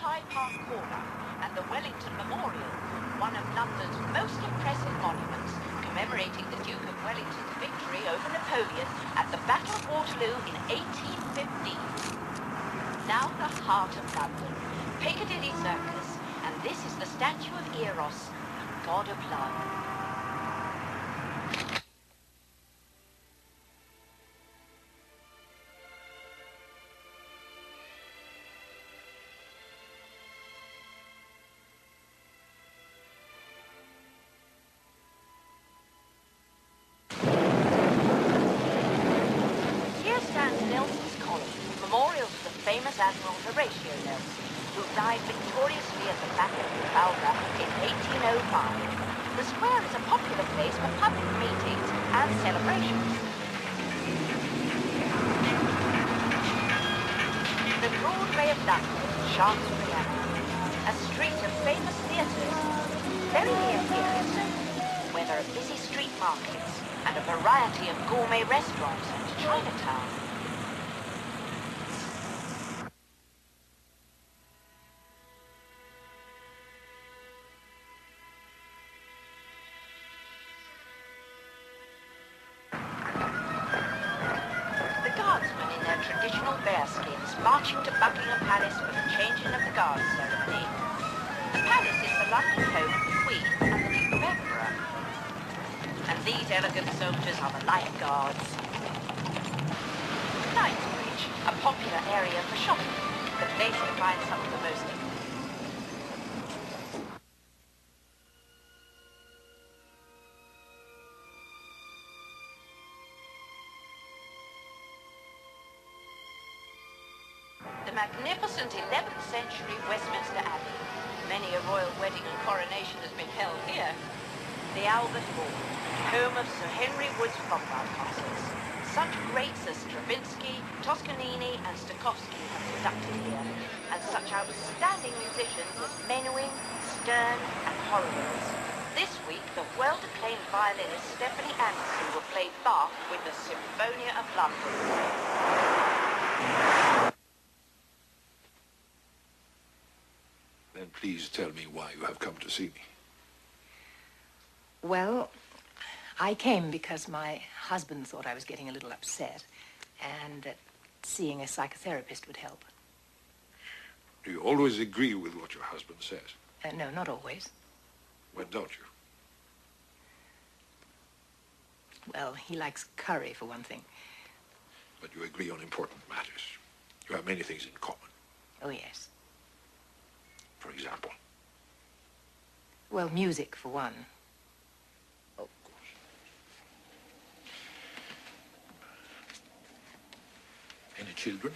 Hyde Park Corner and the Wellington Memorial, one of London's most impressive monuments, commemorating the Duke of Wellington's victory over Napoleon at the Battle of Waterloo in 1815. Now the heart of London, Piccadilly Circus, and this is the statue of Eros, the god of love. Famous Admiral Horatio Nelson, who died victoriously at the Battle of Trafalgar in 1805. The square is a popular place for public meetings and celebrations. The Broadway of London, Chancery Avenue, a street of famous theatres, very near here is Soho, where there are busy street markets and a variety of gourmet restaurants and Chinatown. Traditional bearskins marching to Buckingham Palace for the changing of the guards ceremony. The palace is the London home of the Queen and the Duke of Edinburgh. And these elegant soldiers are the Life Guards. Knightsbridge, a popular area for shopping, the place to find some of the most The magnificent 11th century Westminster Abbey. Many a royal wedding and coronation has been held here. The Albert Hall, home of Sir Henry Wood's Lombard concerts. Such greats as Stravinsky, Toscanini and Stokowski have conducted here, and such outstanding musicians as Menuhin, Stern and Horowitz. This week, the world-acclaimed violinist Stephanie Anderson will play Bach with the Symphonia of London. Then please tell me why you have come to see me. Well, I came because my husband thought I was getting a little upset, and that seeing a psychotherapist would help. Do you always agree with what your husband says? No, not always. When don't you? Well, he likes curry, for one thing. But you agree on important matters. You have many things in common. Oh, yes. For example? Well, music, for one. Of course. Any children?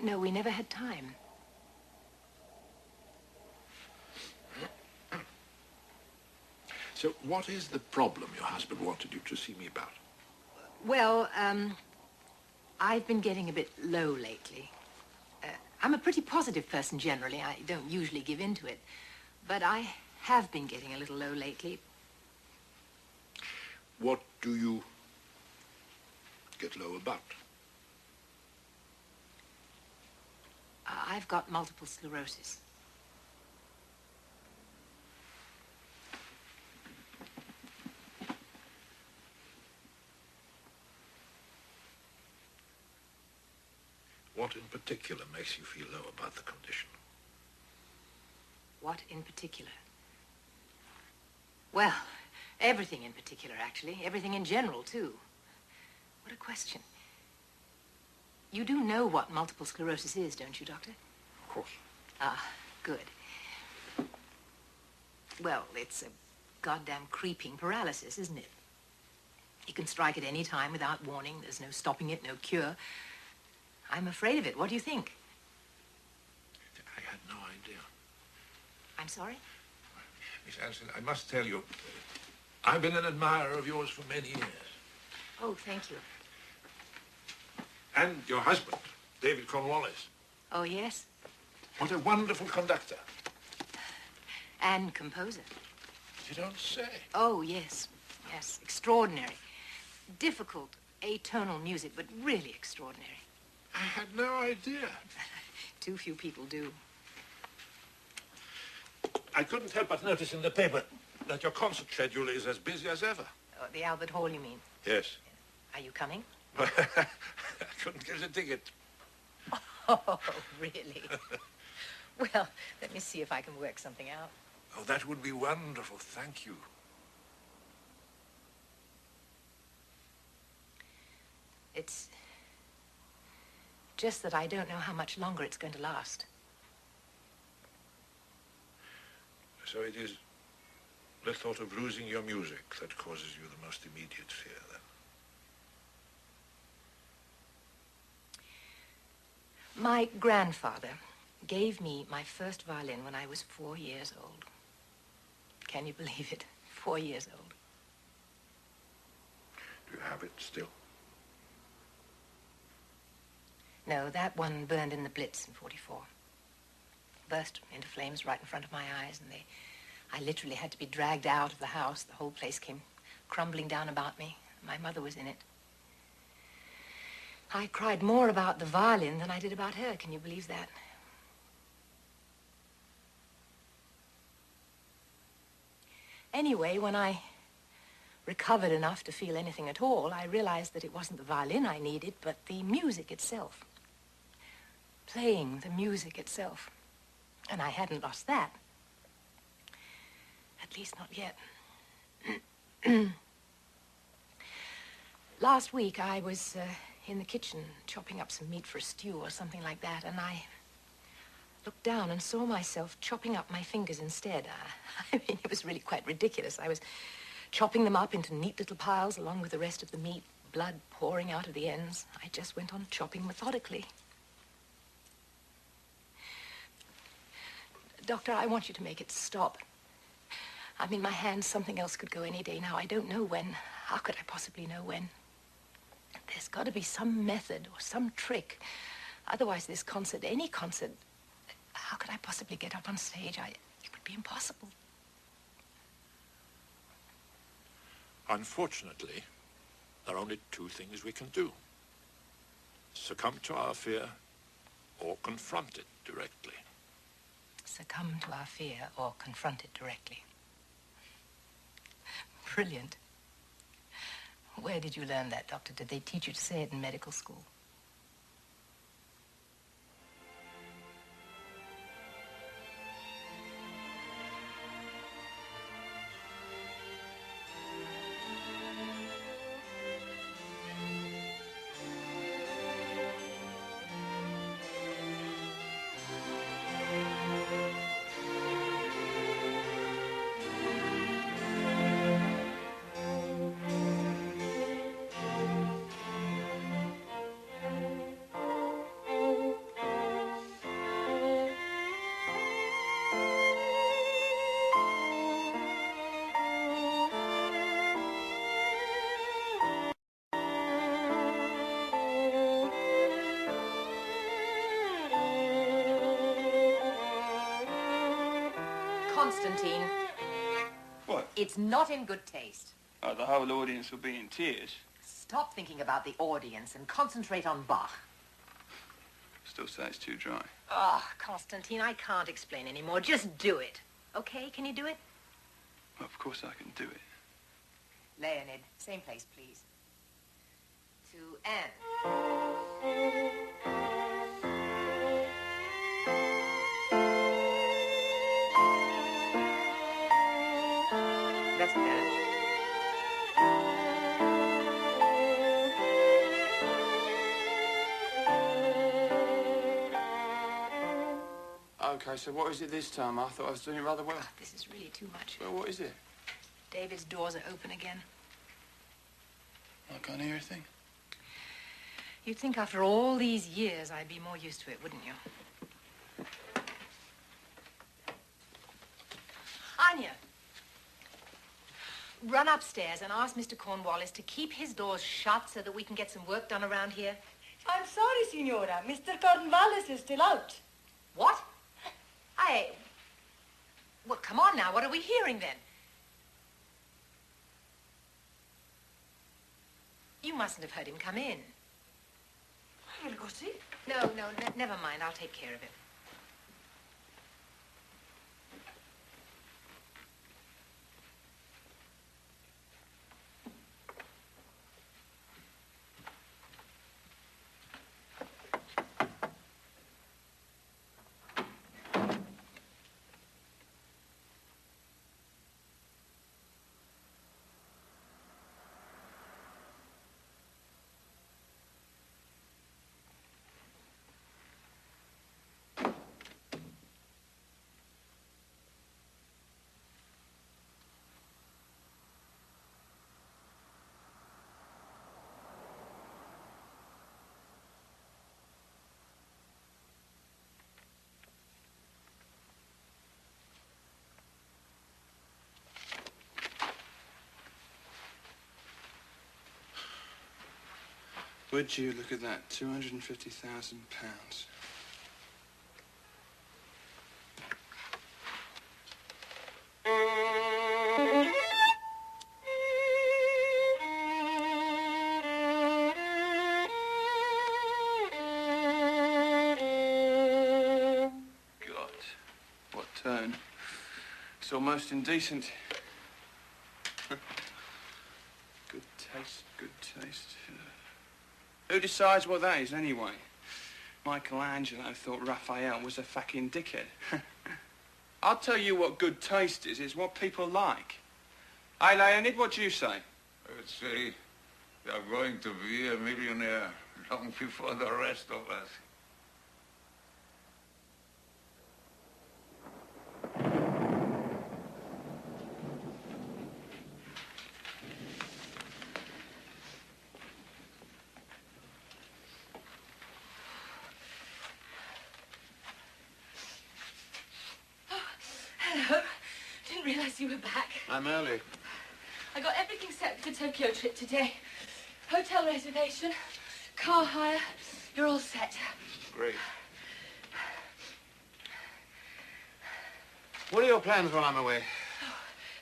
No, we never had time. So what is the problem your husband wanted you to see me about? Well, I've been getting a bit low lately. I'm a pretty positive person generally. I don't usually give in to it. But I have been getting a little low lately. What do you get low about? I've got multiple sclerosis. What in particular makes you feel low about the condition? What in particular? Well, everything in particular, actually. Everything in general, too. What a question. You do know what multiple sclerosis is, don't you, Doctor? Of course. Ah, good. Well, it's a goddamn creeping paralysis, isn't it? You can strike at any time without warning. There's no stopping it, no cure. I'm afraid of it. What do you think? I had no idea. I'm sorry? Miss Anson, I must tell you, I've been an admirer of yours for many years. Oh, thank you. And your husband, David Cornwallis. Oh, yes? What a wonderful conductor. And composer. You don't say. Oh, yes. Yes, extraordinary. Difficult, atonal music, but really extraordinary. I had no idea. Too few people do. I couldn't help but notice in the paper that your concert schedule is as busy as ever. Oh, the Albert Hall, you mean? Yes. Are you coming? I couldn't get a ticket. Oh, really? Well, let me see if I can work something out. Oh, that would be wonderful. Thank you. It's just that I don't know how much longer it's going to last. So it is the thought of losing your music that causes you the most immediate fear, then? My grandfather gave me my first violin when I was 4 years old. Can you believe it? 4 years old. Do you have it still? No, that one burned in the Blitz in 44. Burst into flames right in front of my eyes, and I literally had to be dragged out of the house. The whole place came crumbling down about me. My mother was in it. I cried more about the violin than I did about her. Can you believe that? Anyway, when I recovered enough to feel anything at all, I realized that it wasn't the violin I needed, but the music itself. Playing the music itself. And I hadn't lost that. At least not yet. Last week, I was in the kitchen chopping up some meat for a stew or something like that, and I looked down and saw myself chopping up my fingers instead. I mean, it was really quite ridiculous. I was chopping them up into neat little piles along with the rest of the meat, blood pouring out of the ends. I just went on chopping methodically. Doctor, I want you to make it stop. I'm in my hands. Something else could go any day now. I don't know when. How could I possibly know when? There's got to be some method or some trick. Otherwise, this concert, any concert, how could I possibly get up on stage? It would be impossible. Unfortunately, there are only two things we can do. Succumb to our fear or confront it directly. Succumb to our fear or confront it directly. Brilliant. Where did you learn that, Doctor? Did they teach you to say it in medical school? Constantine. What? It's not in good taste. Oh, the whole audience will be in tears. Stop thinking about the audience and concentrate on Bach. Still say it's too dry. Oh, Constantine, I can't explain anymore. Just do it. Okay, can you do it? Well, of course I can do it. Leonid, same place, please. To Anne. That's better. Okay, so what is it this time? I thought I was doing it rather well. God, this is really too much. Well, what is it? David's doors are open again. I can't hear a thing. You'd think after all these years I'd be more used to it, wouldn't you? Anya, run upstairs and ask Mr. Cornwallis to keep his doors shut so that we can get some work done around here. I'm sorry, Signora. Mr. Cornwallis is still out. What? Well, come on now. What are we hearing then? You mustn't have heard him come in. I'll go see. No, never mind. I'll take care of it. Would you look at that? £250,000. God, what tone. It's almost indecent. Good taste, good taste. Who decides what that is, anyway? Michelangelo thought Raphael was a fucking dickhead. I'll tell you what good taste is. It's what people like. Hey, Leonid, what do you say? I would say you're going to be a millionaire long before the rest of us. Hello. Didn't realize you were back. I'm early. I got everything set for the Tokyo trip today. Hotel reservation, car hire. You're all set. Great. What are your plans while I'm away?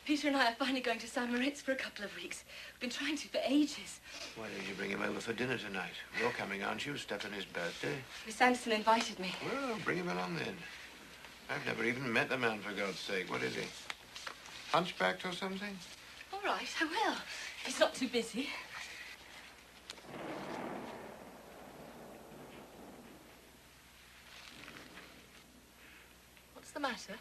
Peter and I are finally going to San Moritz for a couple of weeks. We've been trying to for ages. Why don't you bring him over for dinner tonight? You're coming, aren't you? Stephanie's birthday. Miss Anderson invited me. Well, bring him along then. I've never even met the man, for God's sake. What is he? Hunchbacked or something? All right, I will. He's not too busy. What's the matter?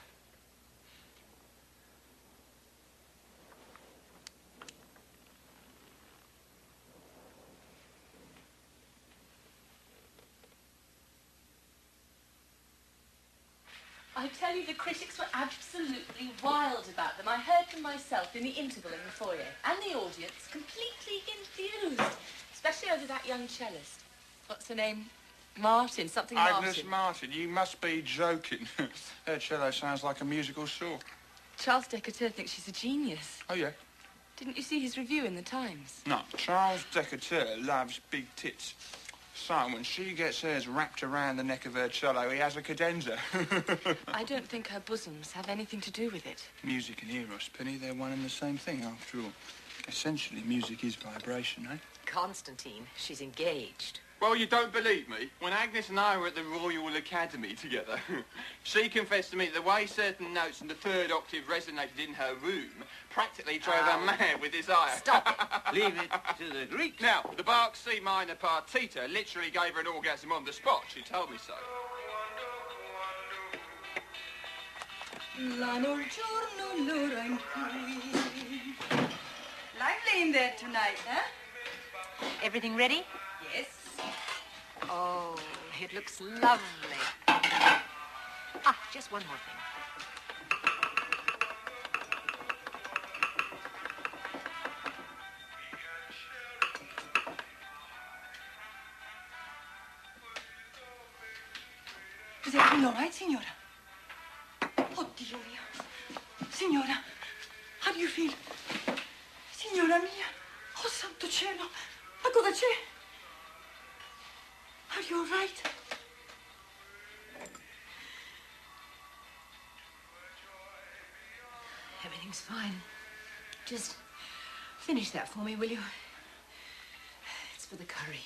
I tell you, the critics were absolutely wild about them. I heard them myself in the interval in the foyer. And the audience completely enthused. Especially over that young cellist. What's her name? Martin, something Agnes Martin. Martin, you must be joking. Her cello sounds like a musical saw. Charles Decatur thinks she's a genius. Oh, yeah? Didn't you see his review in the Times? No, Charles Decatur loves big tits. So when she gets hers wrapped around the neck of her cello, he has a cadenza. I don't think her bosoms have anything to do with it. Music and eros, Penny, they're one and the same thing, after all. Essentially, music is vibration, eh? Constantine, she's engaged. Well, you don't believe me? When Agnes and I were at the Royal Academy together, she confessed to me that the way certain notes in the third octave resonated in her room practically drove her mad with desire. Stop it. Leave it to the Greeks. Now, the Bach C minor partita literally gave her an orgasm on the spot. She told me so. Lively in there tonight, huh? Everything ready? Yes. Oh, it looks lovely. Ah, just one more thing. Is everything all right, Signora? Oh, Dio mio. Signora, how do you feel? Signora mia. Oh, santo cielo. Ma cosa c'è? Are you all right? Everything's fine. Just finish that for me, will you? It's for the curry.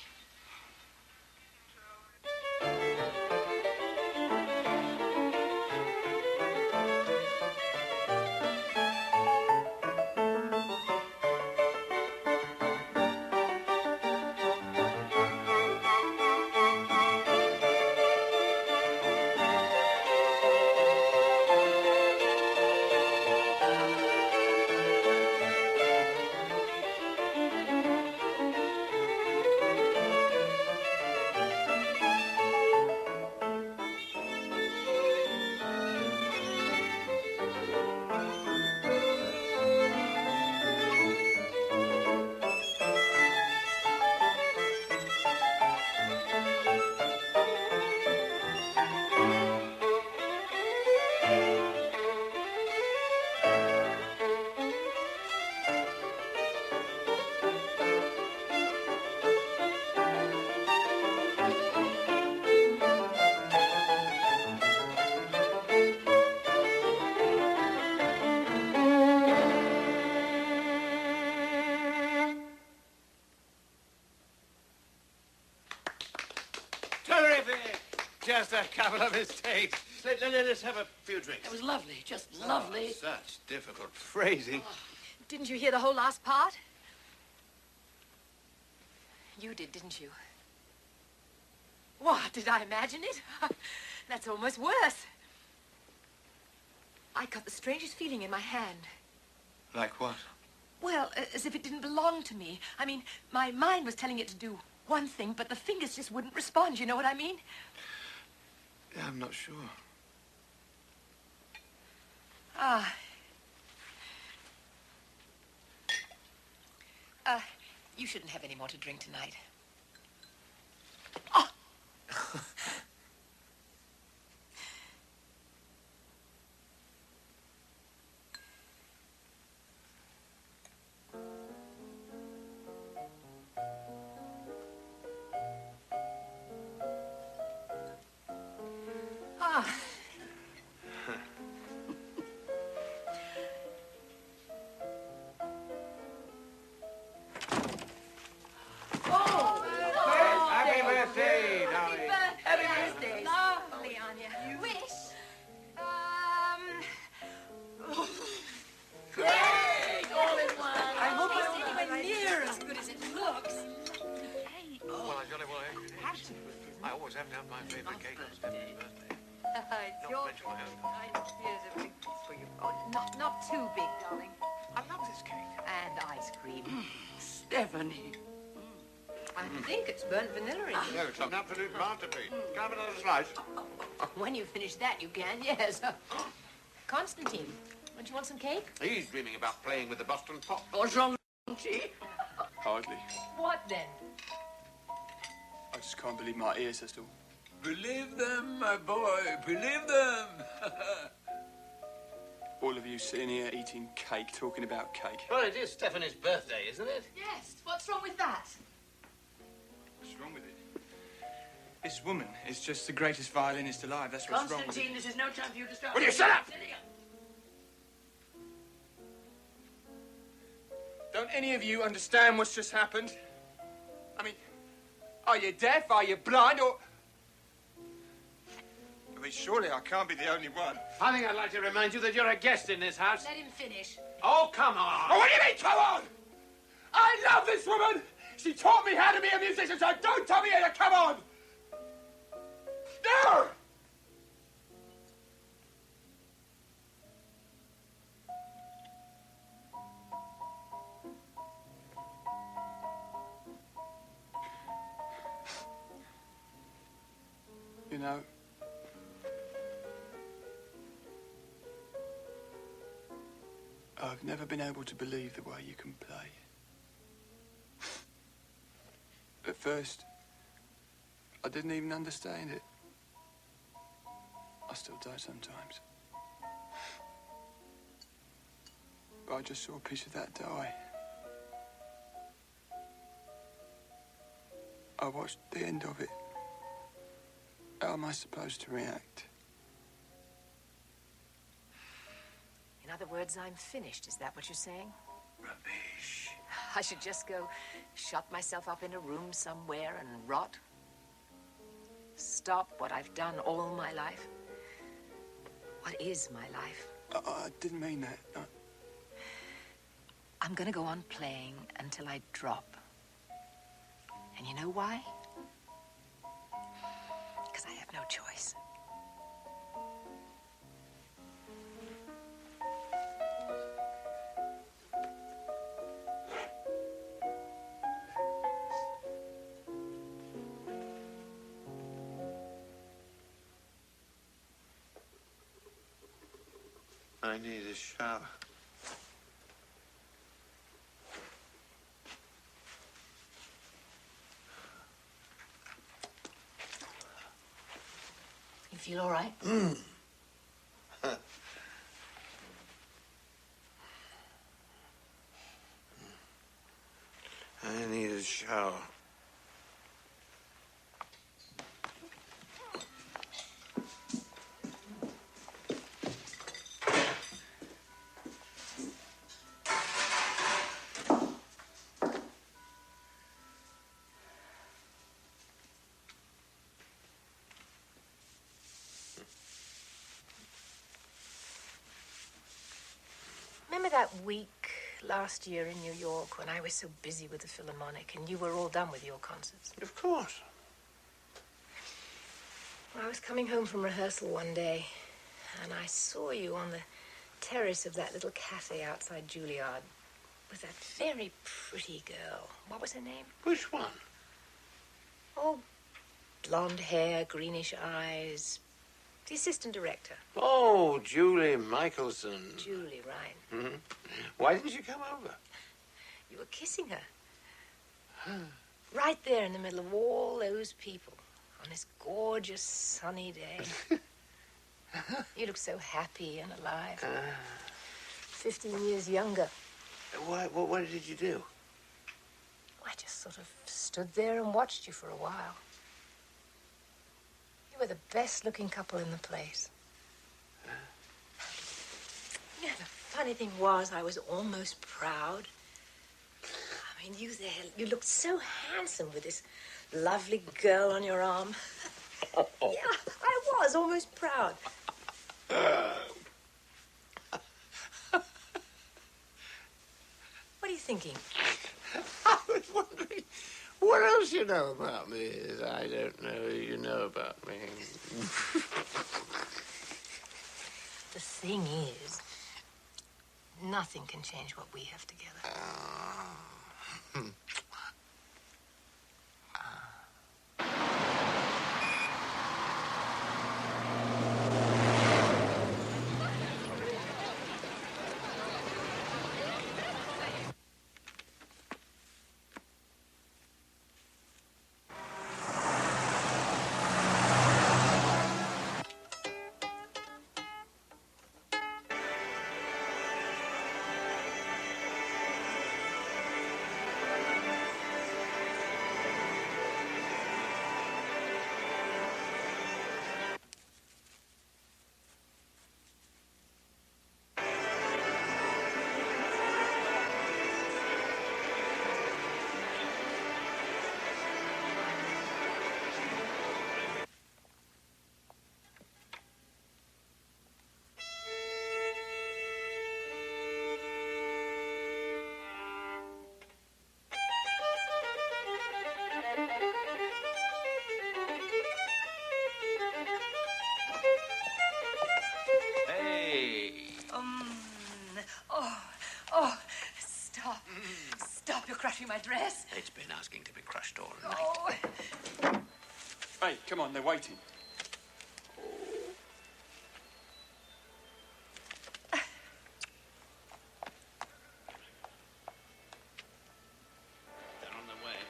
terrific. Just a couple of mistakes. Let's have a few drinks. It was lovely, just lovely. Oh, such difficult phrasing. Didn't you hear the whole last part? You did, didn't you? What, did I imagine it? That's almost worse. I got the strangest feeling in my hand. Like what? Well, as if it didn't belong to me. I mean, my mind was telling it to do one thing, but the fingers just wouldn't respond, you know what I mean? Yeah, I'm not sure. Ah. You shouldn't have any more to drink tonight. Oh! Ah. Happy birthday, darling. Happy birthday. Lovely, Anya. You wish? Great! All in one. I hope it's anywhere near as good as it looks. Well, I jolly well I always have to have my favorite cake on Stephanie's birthday. It's Not your to mention my own. Here's a big piece for you. Oh, not too big, darling. I love this cake. And ice cream. Stephanie. I think it's burnt vanilla in it. No, it's an absolute masterpiece. Can I have another slice? When you finish that, you can, yes. Constantine, don't you want some cake? He's dreaming about playing with the Boston Pop. What's wrong, Auntie? Hardly. What then? I just can't believe my ears, that's all. Believe them, my boy. Believe them. All of you sitting here eating cake, talking about cake. Well, it is Stephanie's birthday, isn't it? Yes, what's wrong with that? What's wrong with it? This woman is just the greatest violinist alive. That's what's wrong with Constantine, it. this is no time for you to start. Will you shut up? Don't any of you understand what's just happened? I mean, are you deaf? Are you blind? Or... I mean, surely I can't be the only one. I think I'd like to remind you that you're a guest in this house. Let him finish. Oh, come on. Oh, what do you mean, come on? I love this woman! She taught me how to be a musician, so don't tell me how to come on! No! You know, I've never been able to believe the way you can play. At first, I didn't even understand it. I still don't sometimes. But I just saw a piece of that die. I watched the end of it. How am I supposed to react? In other words, I'm finished. Is that what you're saying? Rubbish. I should just go shut myself up in a room somewhere and rot? Stop what I've done all my life? What is my life? I didn't mean that. I'm gonna go on playing until I drop. And you know why? Because I have no choice. I need a shower. You feel all right? I need a shower. that week last year in New York when I was so busy with the Philharmonic and you were all done with your concerts? Of course. I was coming home from rehearsal one day and I saw you on the terrace of that little cafe outside Juilliard with that very pretty girl. What was her name? Which one? Oh, blonde hair, greenish eyes. The assistant director. Oh, Julie Michelson. Julie, right. Mm-hmm. Why didn't you come over? You were kissing her. Right there in the middle of all those people on this gorgeous sunny day. You look so happy and alive. 15 years younger. What did you do? I just sort of stood there and watched you for a while. You were the best-looking couple in the place. You know, the funny thing was, I was almost proud. I mean, you there, you looked so handsome with this lovely girl on your arm. Oh. Yeah, I was almost proud. What are you thinking? I was wondering what else you know about me that I don't know you know about me. The thing is, nothing can change what we have together. Stop, you're crushing my dress. It's been asking to be crushed all night. Oh. Hey, come on, they're waiting. They're on the way.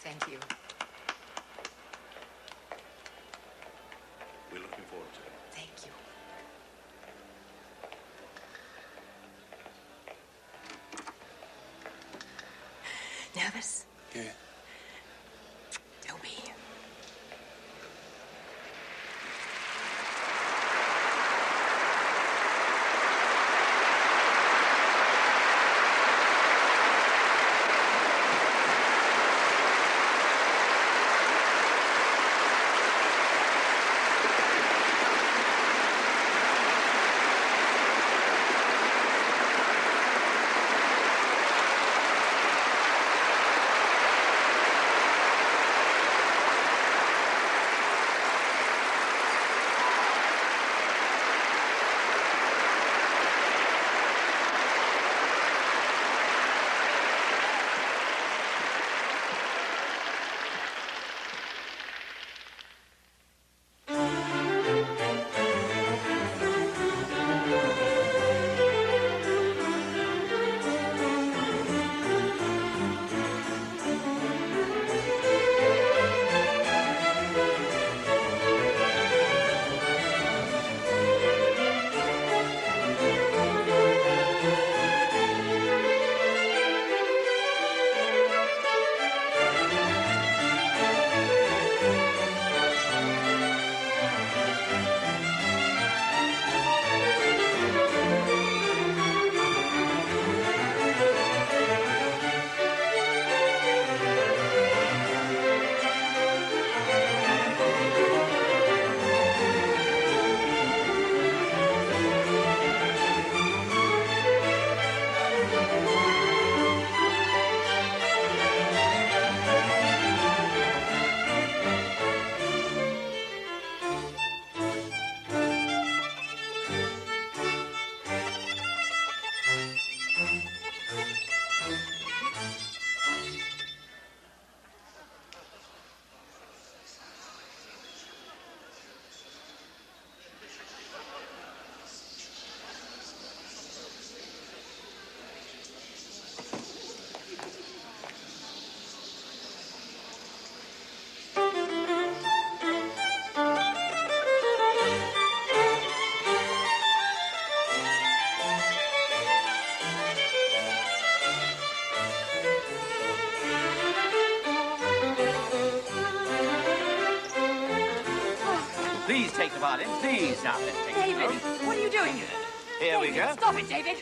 Thank you. We're looking forward to it. Thank you. Nervous? Yeah. Don't be. darling. Please, now, let's take David, it home. what are you doing? Here we go. Stop it, David.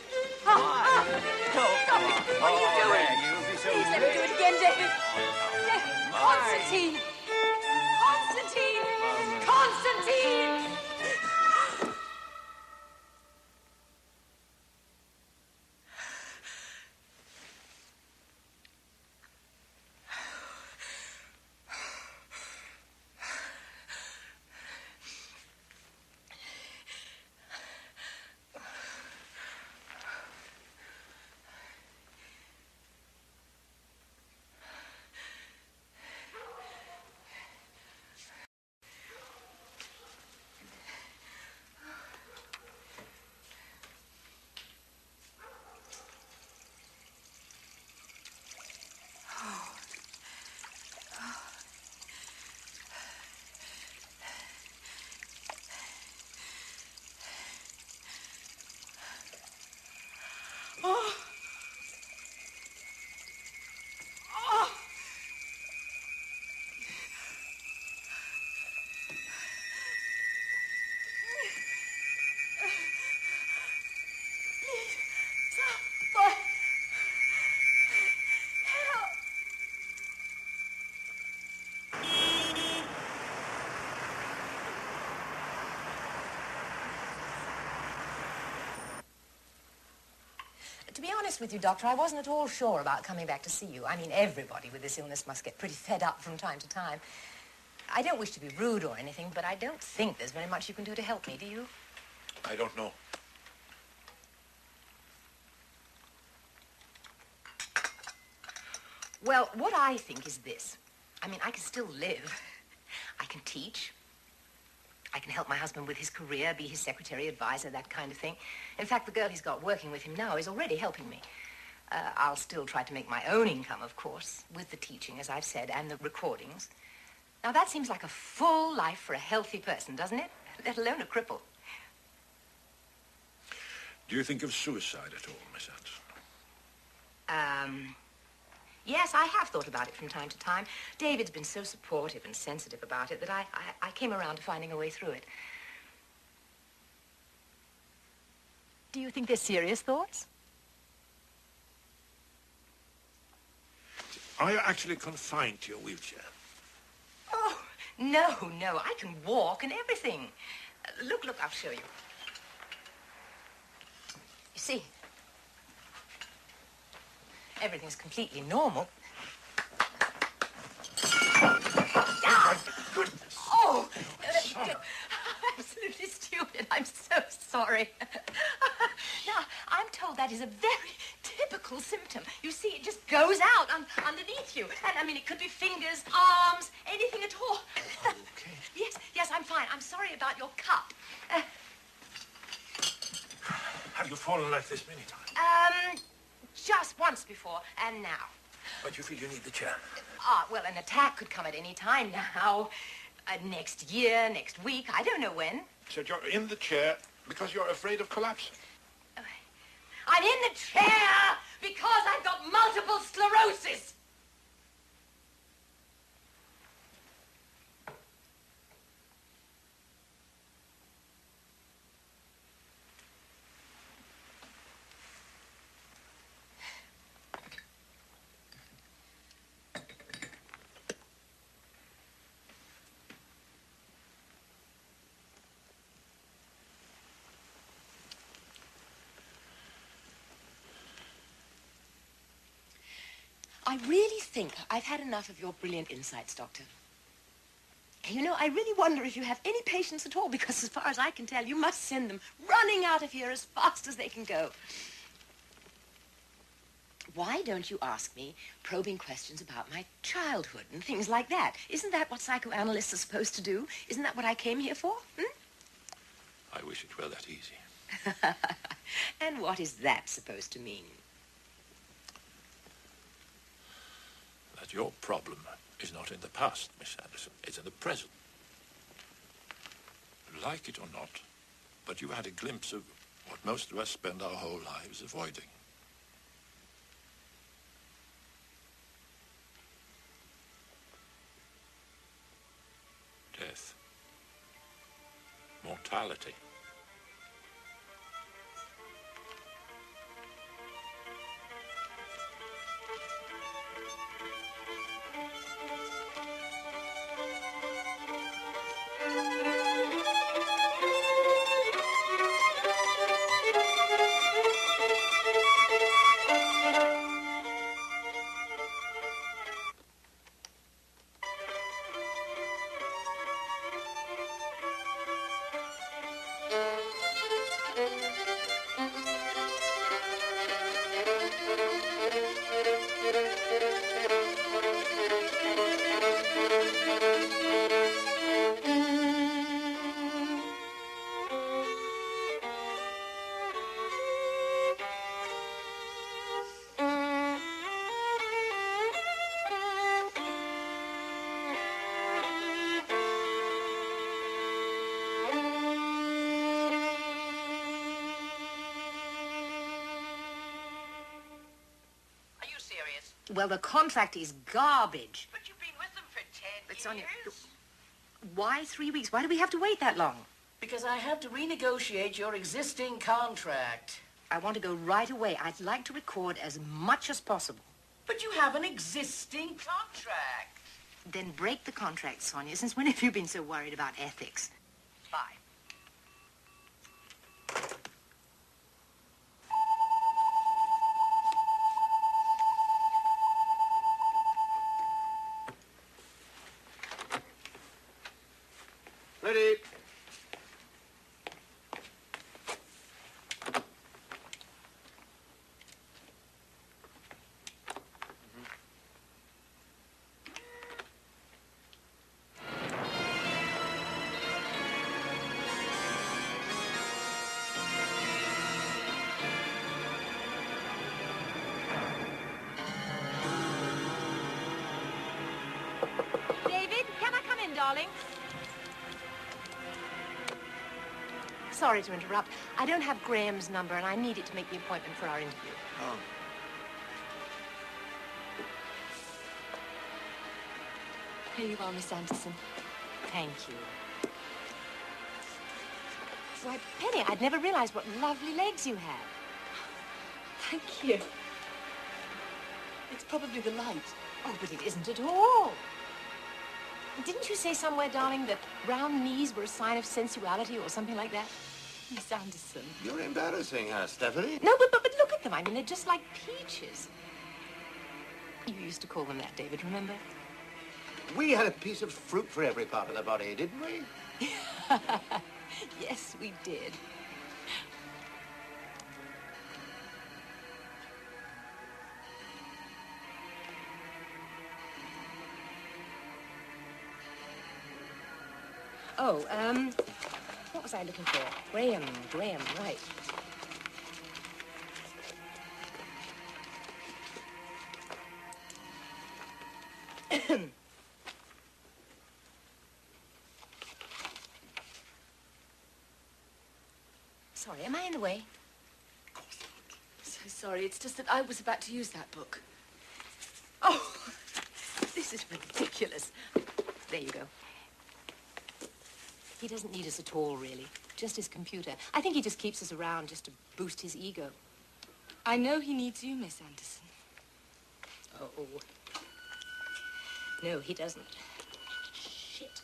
Oh, Stop come it. on. What are you doing? There, you'll be so Please let me do it again, David. Constantine! Constantine! Constantine! To be honest with you, Doctor, I wasn't at all sure about coming back to see you. I mean, everybody with this illness must get pretty fed up from time to time. I don't wish to be rude or anything, but I don't think there's very much you can do to help me, do you? I don't know. Well, what I think is this. I mean, I can still live. I can teach. I can help my husband with his career, be his secretary, advisor, that kind of thing. In fact, the girl he's got working with him now is already helping me. I'll still try to make my own income, of course, with the teaching, as I've said, and the recordings. Now, that seems like a full life for a healthy person, doesn't it? Let alone a cripple. Do you think of suicide at all, Miss Anderson? Yes, I have thought about it from time to time. David's been so supportive and sensitive about it that I came around to finding a way through it. Do you think they're serious thoughts? Are you actually confined to your wheelchair? Oh, no, no. I can walk and everything. Look, I'll show you. You see, everything's completely normal. Ah! Goodness. Oh! Son. Absolutely stupid. I'm so sorry. Now, I'm told that is a very typical symptom. You see, it just goes out underneath you. And, I mean, it could be fingers, arms, anything at all. Okay. Yes, I'm fine. I'm sorry about your cup. Have you fallen like this many times? Just once before, and now. But you feel you need the chair? Well, an attack could come at any time now. Next year, next week, I don't know when. So you're in the chair because you're afraid of collapse? I'm in the chair because I've got multiple sclerosis. I really think I've had enough of your brilliant insights, Doctor. You know, I really wonder if you have any patience at all, because as far as I can tell, you must send them running out of here as fast as they can go. Why don't you ask me probing questions about my childhood and things like that? Isn't that what psychoanalysts are supposed to do? Isn't that what I came here for? I wish it were that easy. And what is that supposed to mean? That your problem is not in the past, Miss Anderson. It's in the present. Like it or not, but you had a glimpse of what most of us spend our whole lives avoiding. Death. municipality. Are you serious? Well, the contract is garbage. But you've been with them for 10 But, years. Sonia, why 3 weeks? Why do we have to wait that long? Because I have to renegotiate your existing contract. I want to go right away. I'd like to record as much as possible. But you have an existing contract. Then break the contract, Sonia. Since when have you been so worried about ethics? Bye. Ready. David, can I come in, darling? Sorry to interrupt. I don't have Graham's number, and I need it to make the appointment for our interview. Oh. Here you are, Miss Anderson. Thank you. Why, Penny, I'd never realized what lovely legs you have. Thank you. It's probably the light. Oh, but it isn't at all. Didn't you say somewhere, darling, that round knees were a sign of sensuality or something like that? Miss Anderson. You're embarrassing her, Stephanie. No, but look at them. I mean, they're just like peaches. You used to call them that, David, remember? We had a piece of fruit for every part of the body, didn't we? Yes, we did. Oh, what was I looking for? Graham, right. Sorry, am I in the way? So sorry. It's just that I was about to use that book. Oh, this is ridiculous. There you go. He doesn't need us at all, really. Just his computer. I think he just keeps us around just to boost his ego. I know he needs you, Miss Anderson. Oh. No, he doesn't. Shit.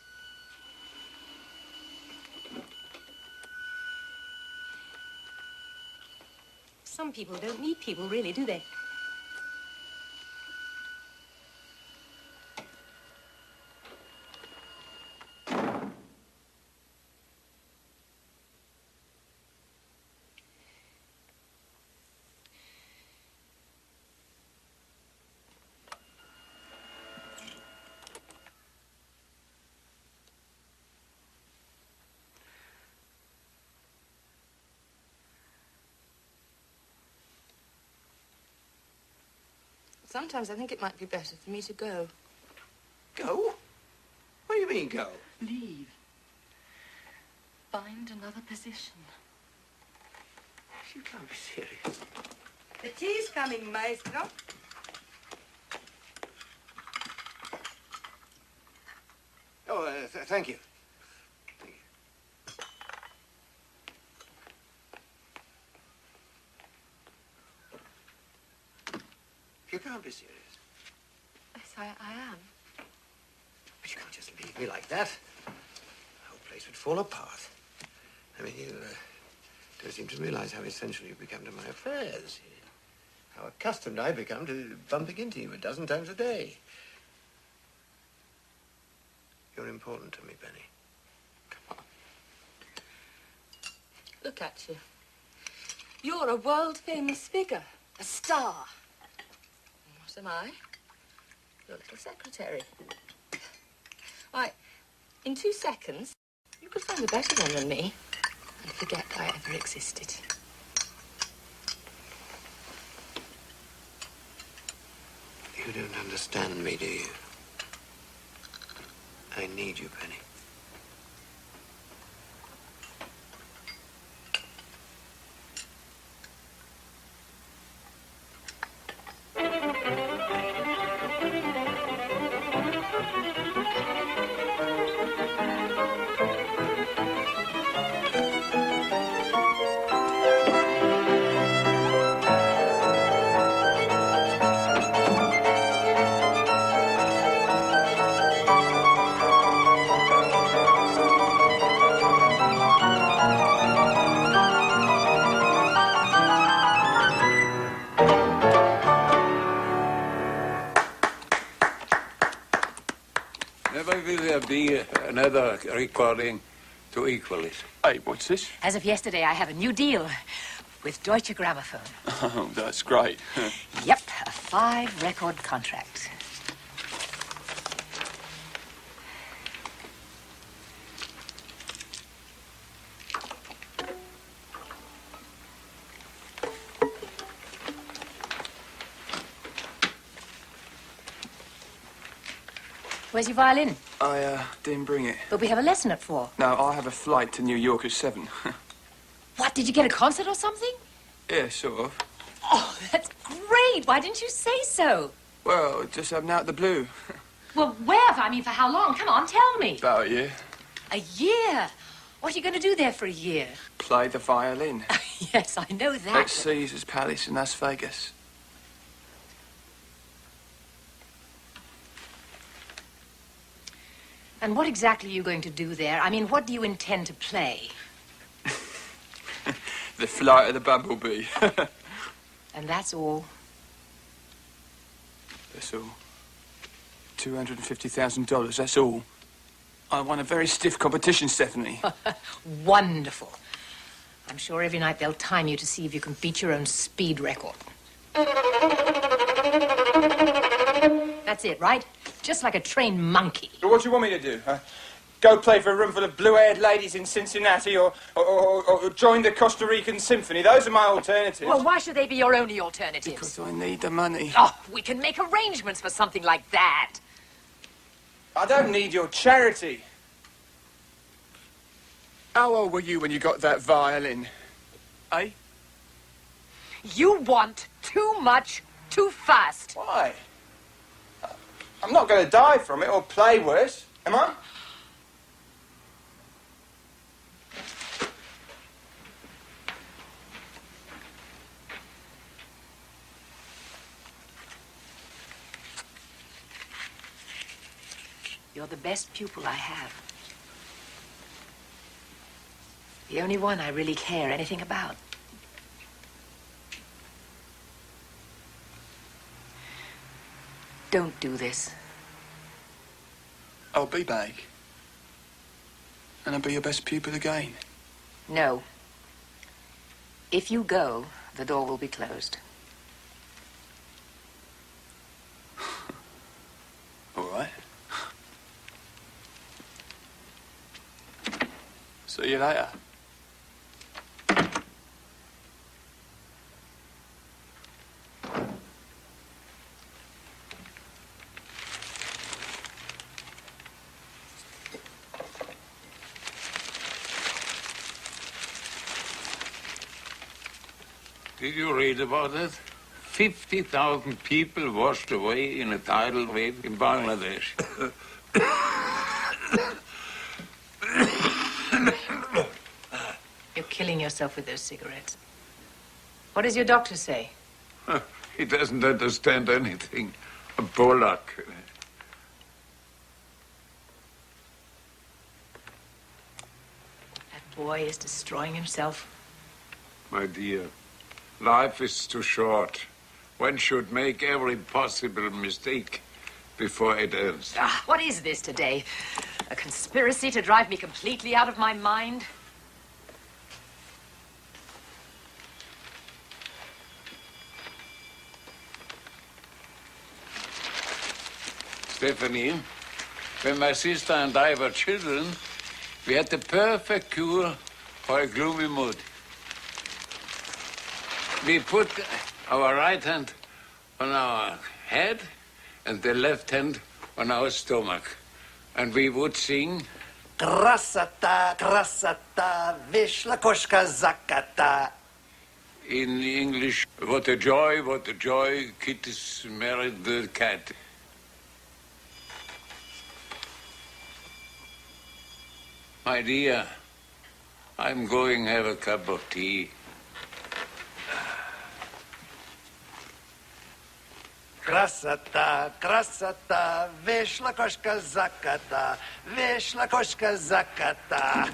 Some people don't need people, really, do they? Sometimes I think it might be better for me to go. Go? What do you mean, go? Leave. Find another position. You can't be serious. The tea's coming, Maestro. Oh, thank you. can't be serious. Yes, I am. But you can't just leave me like that. The whole place would fall apart. I mean, you don't seem to realize how essential you've become to my affairs. How accustomed I've become to bumping into you a dozen times a day. You're important to me, Benny. Come on. Look at you. You're a world-famous figure, a star. What am I? Your little secretary. Why, in 2 seconds, you could find a better one than me and forget I ever existed. You don't understand me, do you? I need you, Penny. Never will there be another recording to equal it. Hey, what's this? As of yesterday, I have a new deal with Deutsche Grammophon. Oh, that's great. Yep, a 5-record contract. Where's your violin? I didn't bring it. But we have a lesson at 4. No, I have a flight to New York at 7. What, did you get a concert or something? Yeah, sort of. Oh, that's great. Why didn't you say so? Well, just happened out of the blue. Well, where? I mean, for how long? Come on, tell me. About a year. A year? What are you going to do there for a year? Play the violin. Yes, I know that. At Caesar's Palace in Las Vegas. And what exactly are you going to do there? I mean, what do you intend to play? The Flight of the Bumblebee. And that's all? That's all. $250,000, that's all. I won a very stiff competition, Stephanie. Wonderful. I'm sure every night they'll time you to see if you can beat your own speed record. That's it, right? Just like a trained monkey. But what do you want me to do? Go play for a room full of blue-haired ladies in Cincinnati or join the Costa Rican Symphony? Those are my alternatives. Well, why should they be your only alternatives? Because I need the money. Oh, we can make arrangements for something like that. I don't need your charity. How old were you when you got that violin? Eh? You want too much, too fast. Why? I'm not going to die from it or play worse, am I? You're the best pupil I have. The only one I really care anything about. Don't do this. I'll be back. And I'll be your best pupil again. No. If you go, the door will be closed. All right. See you later. Did you read about it? 50,000 people washed away in a tidal wave in Bangladesh. You're killing yourself with those cigarettes. What does your doctor say? He doesn't understand anything. A Polak. That boy is destroying himself. My dear, life is too short. One should make every possible mistake before it ends. Ah, what is this today? A conspiracy to drive me completely out of my mind? Stephanie, when my sister and I were children, we had the perfect cure for a gloomy mood. We put our right hand on our head and the left hand on our stomach. And we would sing... Krasata, krasata, vishla koshka zakata. In English, what a joy, kitties married the cat. My dear, I'm going to have a cup of tea. Krasata, krasata, vishla koshka zakata, vishla koshka zakata.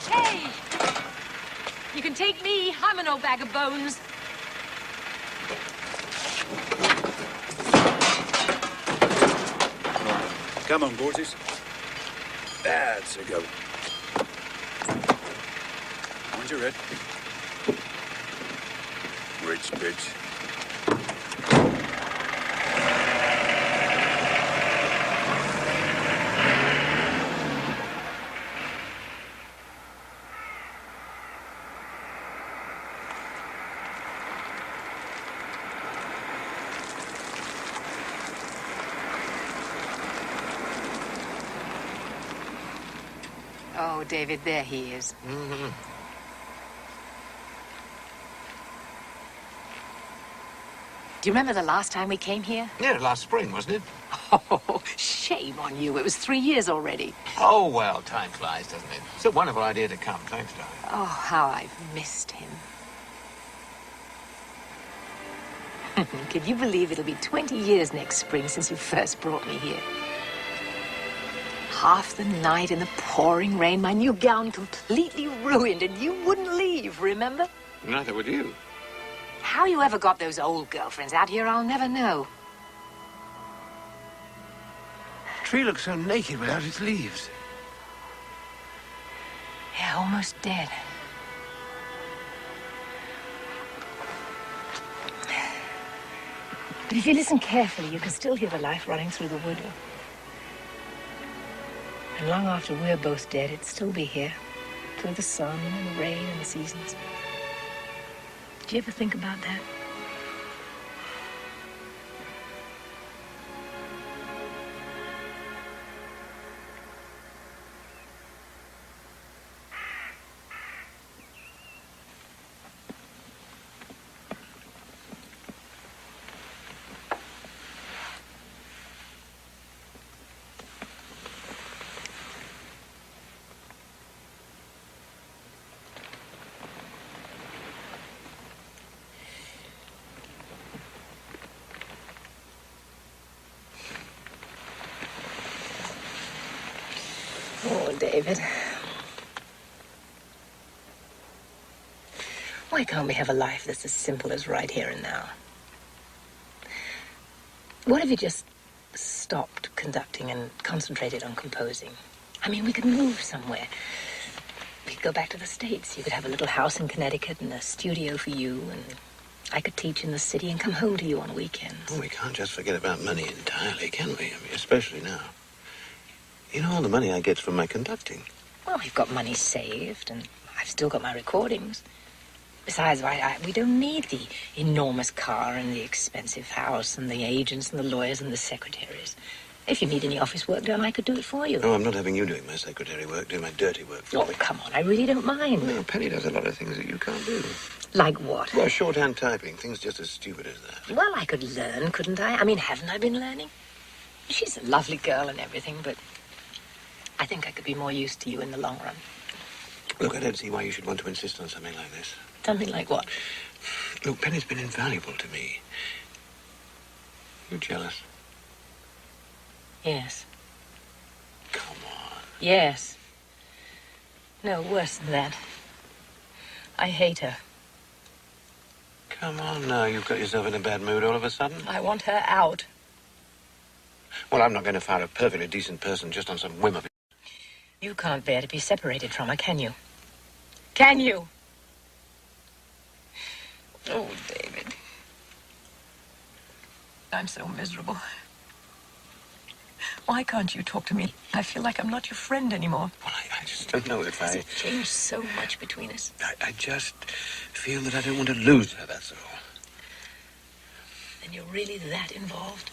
Hey! You can take me. I'm an old bag of bones. Come on, Gorgeous. That's a go. On your head. Rich bitch. Oh, David, there he is. Mm-hmm. Do you remember the last time we came here? Yeah, last spring, wasn't it? Oh, shame on you. It was 3 years already. Oh, well, time flies, doesn't it? It's a wonderful idea to come. Thanks, darling. Oh, how I've missed him. Can you believe it'll be 20 years next spring since you first brought me here? Half the night in the pouring rain, my new gown completely ruined, and you wouldn't leave, remember? Neither would you. How you ever got those old girlfriends out here, I'll never know. The tree looks so naked without its leaves. Yeah, almost dead. But if you listen carefully, you can still hear the life running through the wood. And long after we're both dead, it'd still be here, through the sun and the rain and the seasons. Do you ever think about that? Oh, David. Why can't we have a life that's as simple as right here and now? What if you just stopped conducting and concentrated on composing? I mean, we could move somewhere. We could go back to the States. You could have a little house in Connecticut and a studio for you, and I could teach in the city and come home to you on weekends. Well, we can't just forget about money entirely, can we? I mean, especially now. You know all the money I get from my conducting. Well, we've got money saved, and I've still got my recordings. Besides, we don't need the enormous car and the expensive house and the agents and the lawyers and the secretaries. If you need any office work done, I could do it for you. Oh, I'm not having you doing my secretary work, doing my dirty work. Oh, come on, I really don't mind. Well, Penny does a lot of things that you can't do. Like what? Well, shorthand typing, things just as stupid as that. Well, I could learn, couldn't I? I mean, haven't I been learning? She's a lovely girl and everything, but I think I could be more use to you in the long run. Look, I don't see why you should want to insist on something like this. Something like what? Look, Penny's been invaluable to me. You jealous? Yes. Come on. Yes. No, worse than that. I hate her. Come on now, you've got yourself in a bad mood all of a sudden. I want her out. Well, I'm not going to fire a perfectly decent person just on some whim of it. You can't bear to be separated from her, can you? Can you? Oh, David. I'm so miserable. Why can't you talk to me? I feel like I'm not your friend anymore. Well, I just don't know if Has it changed so much between us? I just feel that I don't want to lose her, that's all. Then you're really that involved?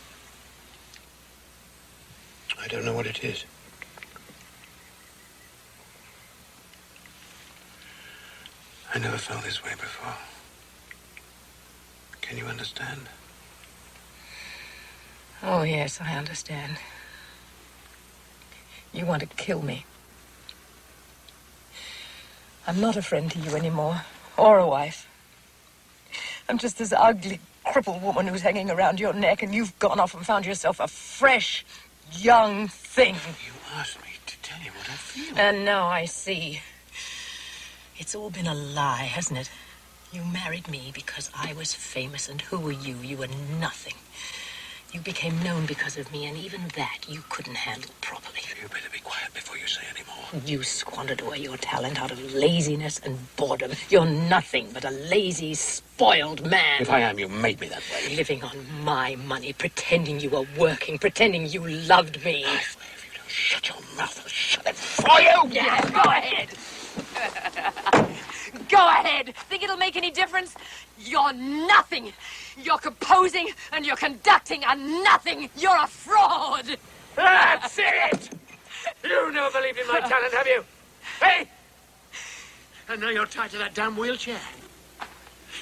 I don't know what it is. I never felt this way before. Can you understand? Oh, yes, I understand. You want to kill me. I'm not a friend to you anymore, or a wife. I'm just this ugly, crippled woman who's hanging around your neck, and you've gone off and found yourself a fresh, young thing. You asked me to tell you what I feel. And now I see. It's all been a lie, hasn't it? You married me because I was famous, and who were you? You were nothing. You became known because of me, and even that you couldn't handle properly. You better be quiet before you say any more. You squandered away your talent out of laziness and boredom. You're nothing but a lazy, spoiled man. If I am, you made me that way. Living on my money, pretending you were working, pretending you loved me. I swear, if you don't shut your mouth, I'll shut it for you! Yeah, go ahead. Go ahead. Think it'll make any difference? You're nothing. You're composing and you're conducting are nothing. You're a fraud. That's it! You never believed in my talent, have you? Hey! And now you're tied to that damn wheelchair.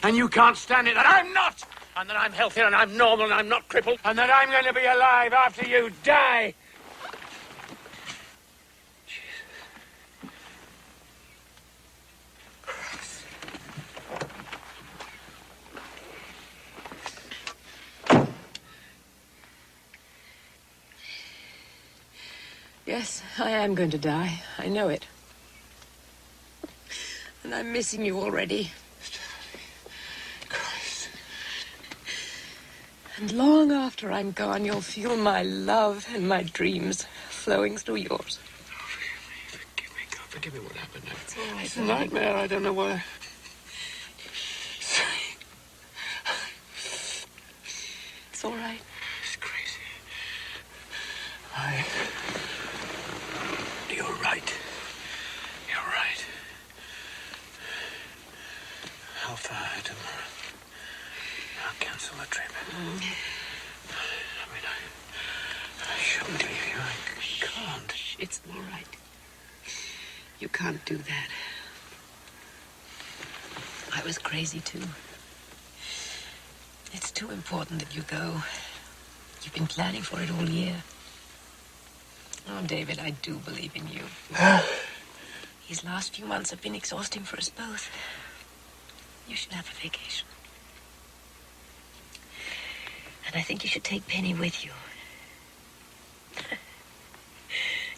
And you can't stand it that I'm not! And that I'm healthy and I'm normal and I'm not crippled. And that I'm going to be alive after you die. Yes, I am going to die. I know it. And I'm missing you already. Christ. And long after I'm gone, you'll feel my love and my dreams flowing through yours. Forgive me, God, forgive me what happened. It's all right. It's a nightmare, I don't know why. It's all right. It's crazy. You're right. You're right. I'll fire tomorrow. I'll cancel the trip. I mean, I shouldn't leave you. I can't. It's all right. You can't do that. I was crazy, too. It's too important that you go. You've been planning for it all year. Oh, David, I do believe in you. These last few months have been exhausting for us both. You should have a vacation. And I think you should take Penny with you.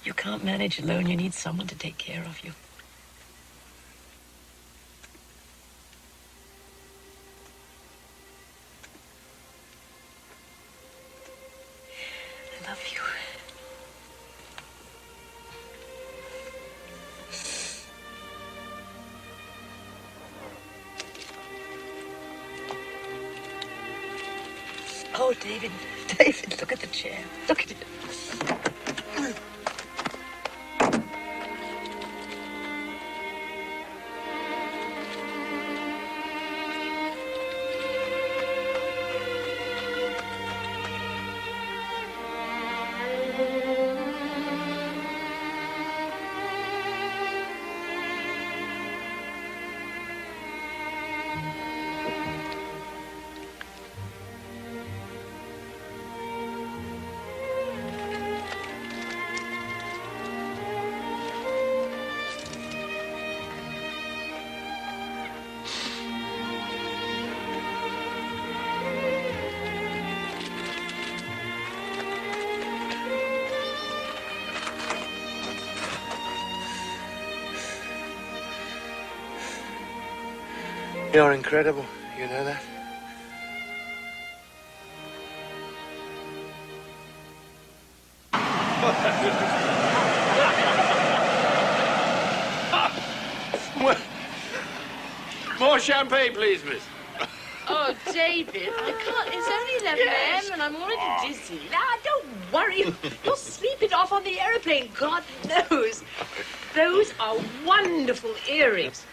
You can't manage alone. You need someone to take care of you. I love you. Oh, David, David, look at the chair. Look at it. You're incredible. You know that? More champagne, please, miss. Oh, David, I can't. It's only 11 a.m. and I'm already dizzy. Now, don't worry. You'll sleep it off on the aeroplane, God knows. Those are wonderful earrings.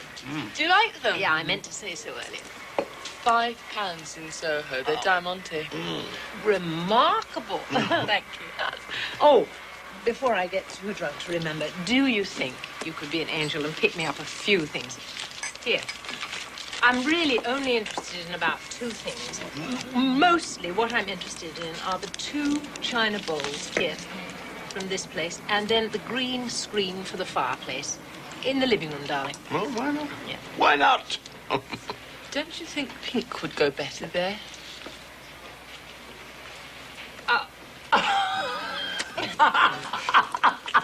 Do you like them? Yeah, I meant to say so earlier. £5 in Soho. They're diamante. Remarkable. Thank you. Oh, before I get too drunk to remember, do you think you could be an angel and pick me up a few things? Here. I'm really only interested in about 2 things. Mostly what I'm interested in are the 2 china bowls here from this place, and then the green screen for the fireplace in the living room, darling. Well, why not? Yeah. Why not? Don't you think pink would go better there?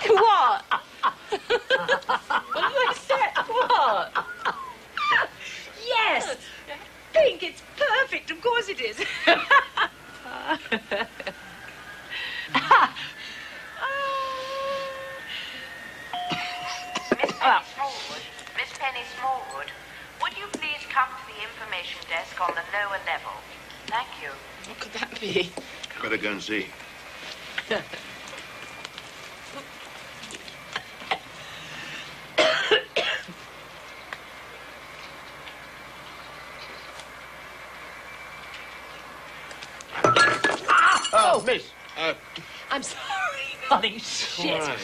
What? What did I say? What? Yes! Pink, it's perfect. Of course it is. Miss Penny Smallwood, would you please come to the information desk on the lower level? Thank you. What could that be? Better go and see. Oh, miss. I'm sorry, honey. Shit. All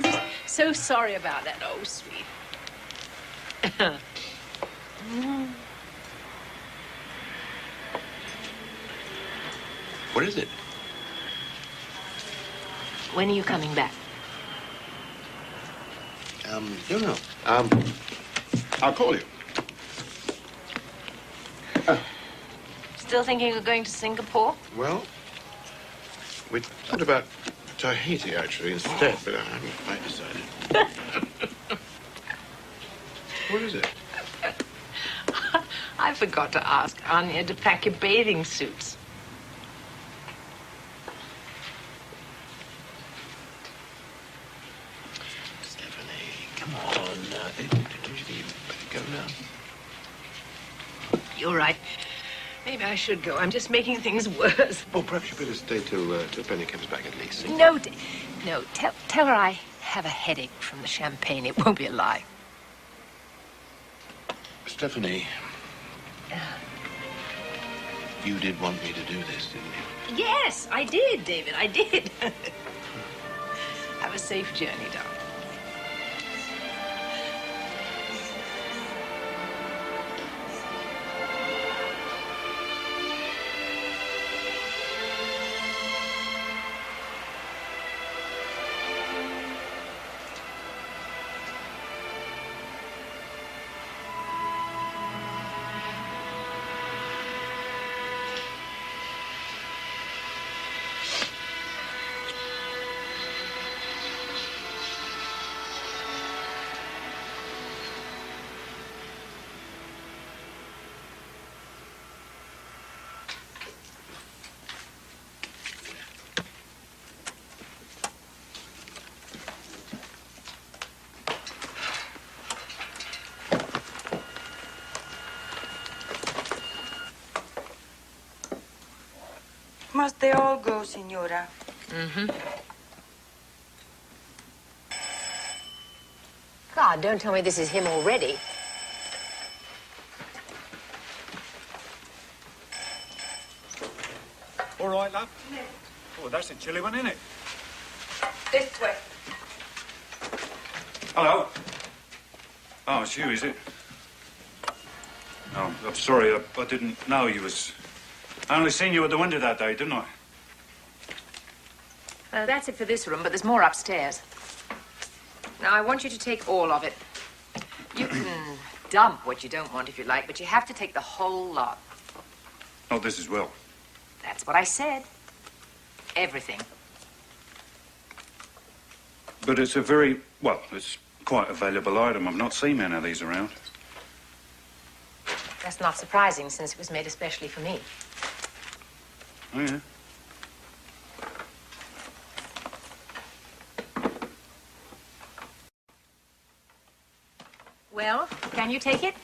I'm so sorry about that. Oh, sweet. What is it? When are you coming back? Don't know. I'll call you. Still thinking of going to Singapore? Well, we thought about Tahiti, actually, instead, but I haven't quite decided. What is it? I forgot to ask Anya to pack your bathing suits. Stephanie, come on. Don't you think you better go now? You're right. Maybe I should go. I'm just making things worse. Well, perhaps you better stay till Penny comes back at least. No, no. Tell her I have a headache from the champagne. It won't be a lie. Stephanie, you did want me to do this, didn't you? Yes, I did, David. I did. Have a safe journey, darling. Must they all go, Signora? Mm-hmm. God, don't tell me this is him already. All right, love? Oh, that's a chilly one, isn't it? This way. Hello? Oh, it's you, is it? Oh, I'm sorry. I didn't know you was... I only seen you at the window that day, didn't I? That's it for this room, but there's more upstairs. Now, I want you to take all of it. You can dump what you don't want if you like, but you have to take the whole lot. Oh, this as well. That's what I said. Everything. But it's a very... Well, it's quite a valuable item. I've not seen many of these around. That's not surprising, since it was made especially for me. Oh, yeah. Well, can you take it?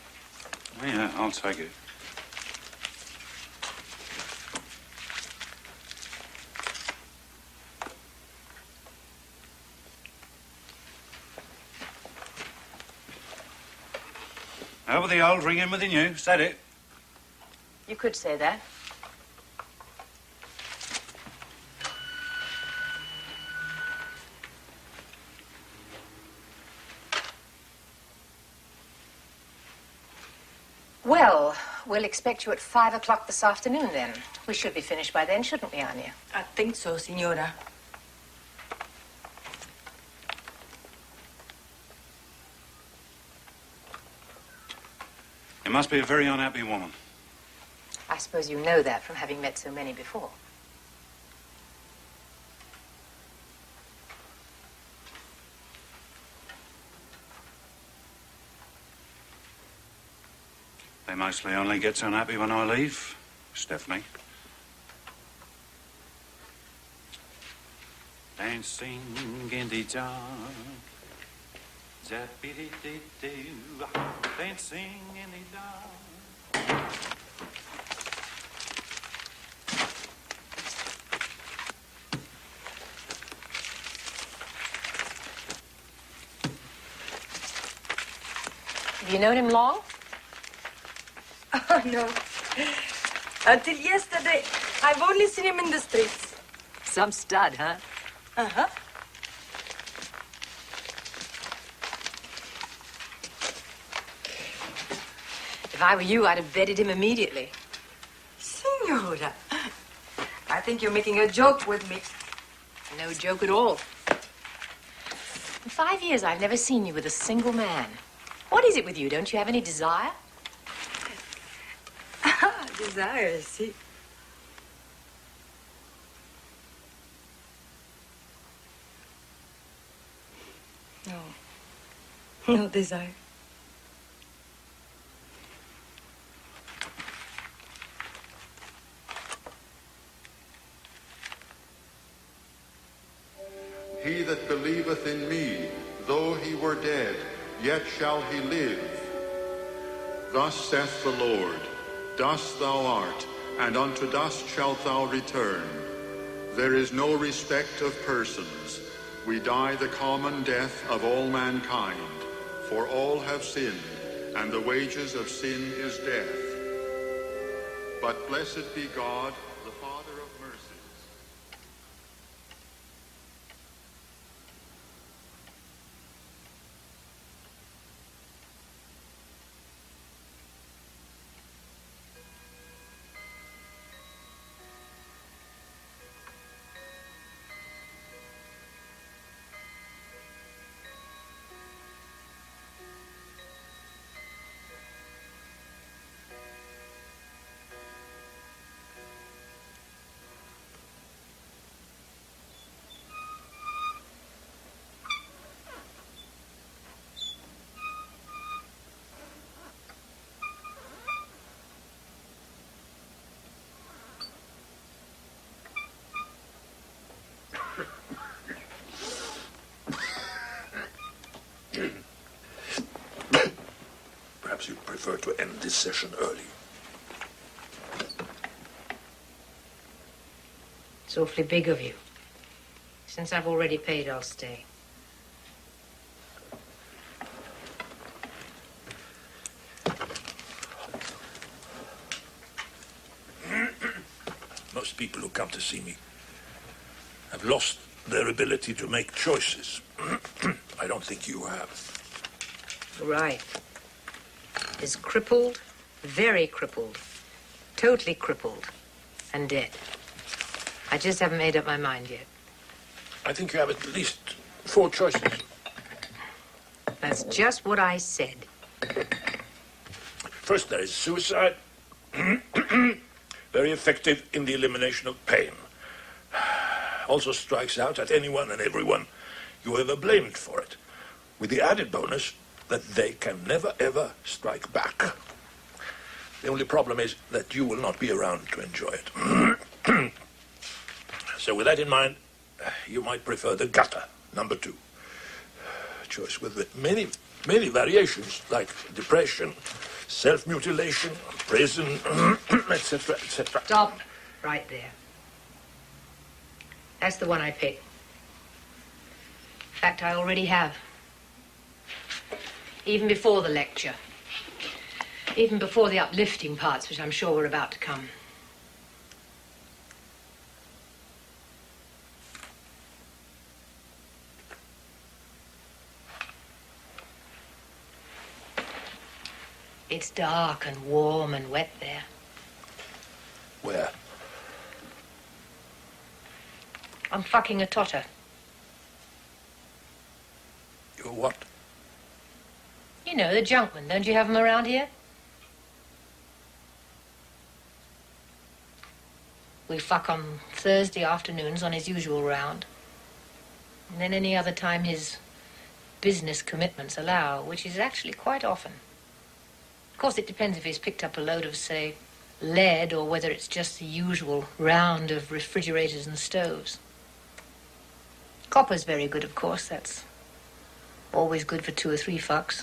Oh, yeah, I'll take it. Over the old, ring in with the new. Said it. You could say that. Well, we'll expect you at 5 o'clock this afternoon, then. We should be finished by then, shouldn't we, Anya? I think so, Signora. You must be a very unhappy woman. I suppose you know that from having met so many before. They mostly only get unhappy when I leave, Stephanie. Dancing in the dark. Zappity-dee-doo. Dancing in the dark. Have you known him long? Oh, no. Until yesterday, I've only seen him in the streets. Some stud, huh? Uh-huh. If I were you, I'd have vetted him immediately. Signora, I think you're making a joke with me. No joke at all. In 5 years, I've never seen you with a single man. What is it with you? Don't you have any desire? Desire, see? No. No desire. He that believeth in me, though he were dead, yet shall he live. Thus saith the Lord, dust thou art, and unto dust shalt thou return. There is no respect of persons. We die the common death of all mankind, for all have sinned, and the wages of sin is death. But blessed be God, the Father of mercies. Perhaps you'd prefer to end this session early. It's awfully big of you. Since I've already paid, I'll stay. Most people who come to see me have lost their ability to make choices. I don't think you have. Right. Is crippled, very crippled, totally crippled, and dead. I just haven't made up my mind yet. I think you have at least 4 choices. That's just what I said. First, there is suicide. Very effective in the elimination of pain. Also strikes out at anyone and everyone you ever blamed for it, with the added bonus that they can never, ever strike back. The only problem is that you will not be around to enjoy it. So with that in mind, you might prefer the gutter, number 2. Choice with many variations, like depression, self-mutilation, prison, etc., etc. Stop right there. That's the one I picked. In fact, I already have. Even before the lecture. Even before the uplifting parts, which I'm sure were about to come. It's dark and warm and wet there. Where? I'm fucking a totter. You're what? You know, the junkman. Don't you have them around here? We fuck on Thursday afternoons on his usual round. And then any other time his business commitments allow, which is actually quite often. Of course, it depends if he's picked up a load of, say, lead or whether it's just the usual round of refrigerators and stoves. Copper's very good, of course. That's always good for 2 or 3 fucks.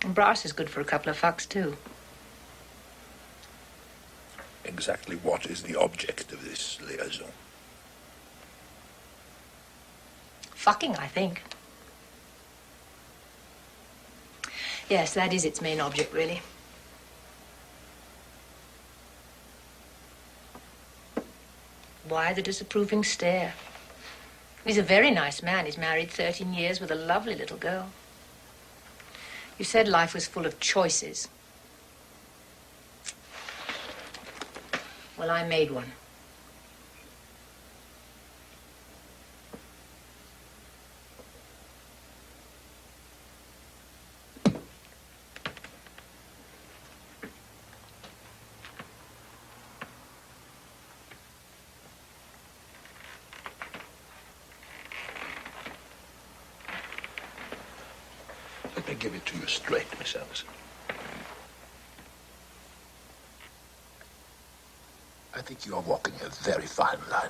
And brass is good for a couple of fucks, too. Exactly what is the object of this liaison? Fucking, I think. Yes, that is its main object, really. Why the disapproving stare? He's a very nice man. He's married 13 years with a lovely little girl. You said life was full of choices. Well, I made one. Let me give it to you straight, Miss Anderson. I think you are walking a very fine line.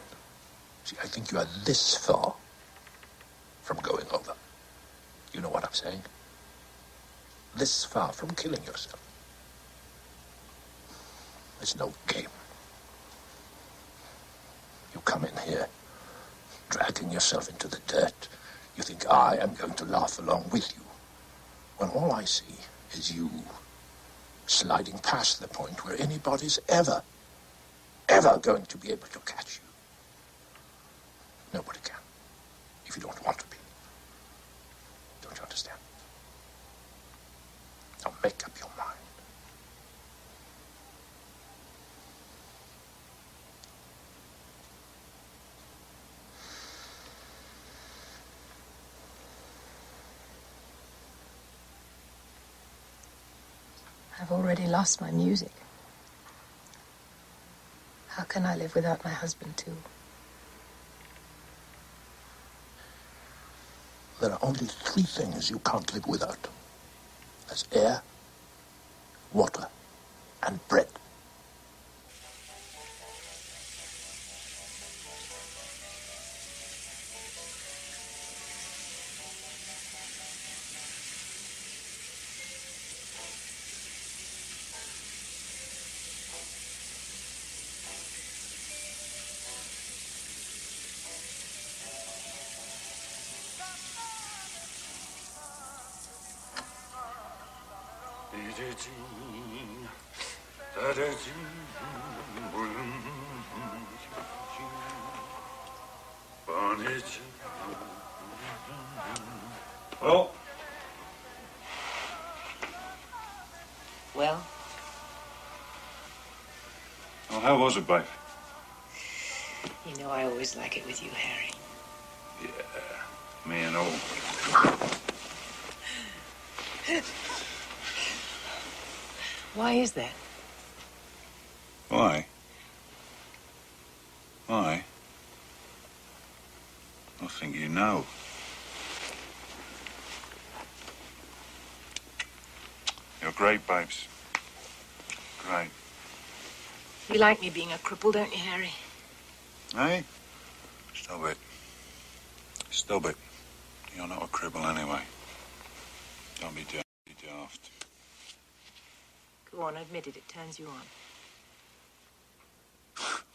See, I think you are this far from going over. You know what I'm saying? This far from killing yourself. It's no game. You come in here, dragging yourself into the dirt. You think I am going to laugh along with you, when all I see is you sliding past the point where anybody's ever going to be able to catch you. Nobody can, if you don't want to be. Don't you understand? Now make up your mind. I've already lost my music. How can I live without my husband, too? There are only 3 things you can't live without. That's air, water, and bread. Well? Well? Well, how was it, babe? You know I always like it with you, Harry. Yeah, me and all. Why is that? Why? Why? I think you know. You're great, babes. Great. You like me being a cripple, don't you, Harry? Hey? Stop it. Stop it. You're not a cripple anyway. Don't be daft. Go on, admit it. It turns you on.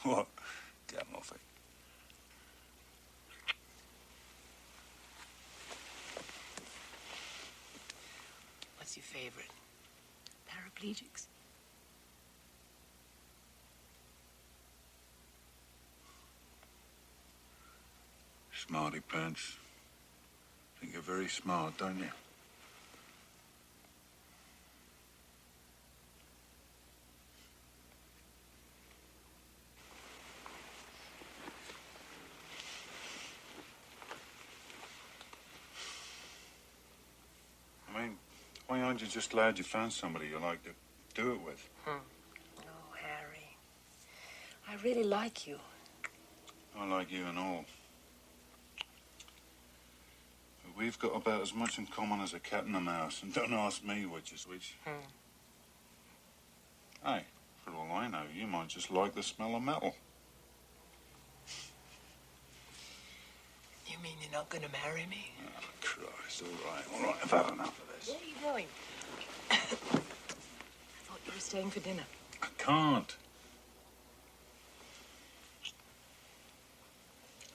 What? Get off it. What's your favorite? Paraplegics? Smarty pants. Think you're very smart, don't you? I mean, why aren't you just glad you found somebody you like to do it with? Oh, Harry. I really like you. I like you and all. But we've got about as much in common as a cat and a mouse, and don't ask me which is which. Hey, for all I know, you might just like the smell of metal. You mean you're not going to marry me? Oh, Christ, all right, I've had enough of this. Where are you going? I thought you were staying for dinner. I can't.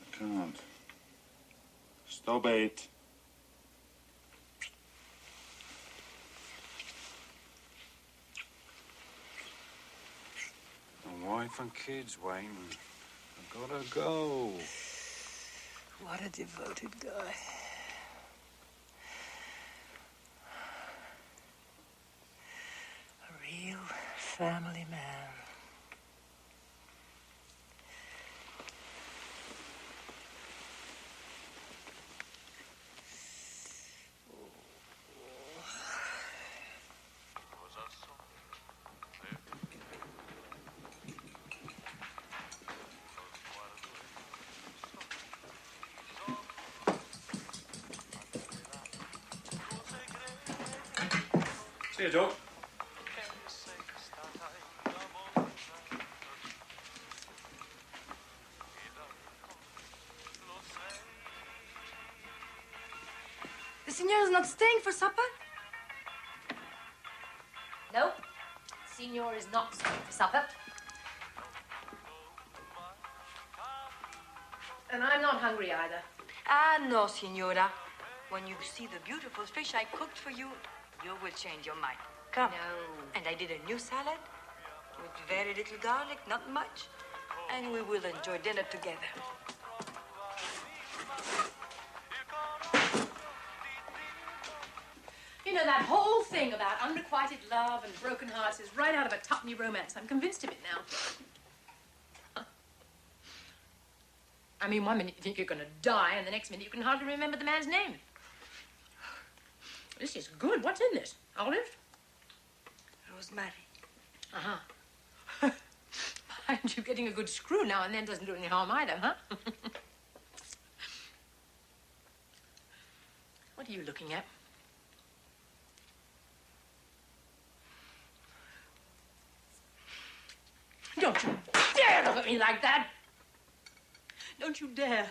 I can't. Stop it. My wife and kids, Wayne. I've gotta go. What a devoted guy. A real family man. See you, Joe. The Signor's not staying for supper? No, Signor is not staying for supper. And I'm not hungry either. Ah, no, Signora. When you see the beautiful fish I cooked for you, you will change your mind. Come. No. And I did a new salad with very little garlic, not much. And we will enjoy dinner together. You know, that whole thing about unrequited love and broken hearts is right out of a tuppenny romance. I'm convinced of it now. I mean, one minute you think you're going to die, and the next minute you can hardly remember the man's name. This is good. What's in this? Olive? Rosemary. Uh-huh. Mind you, getting a good screw now and then doesn't do any harm either, huh? What are you looking at? Don't you dare look at me like that! Don't you dare.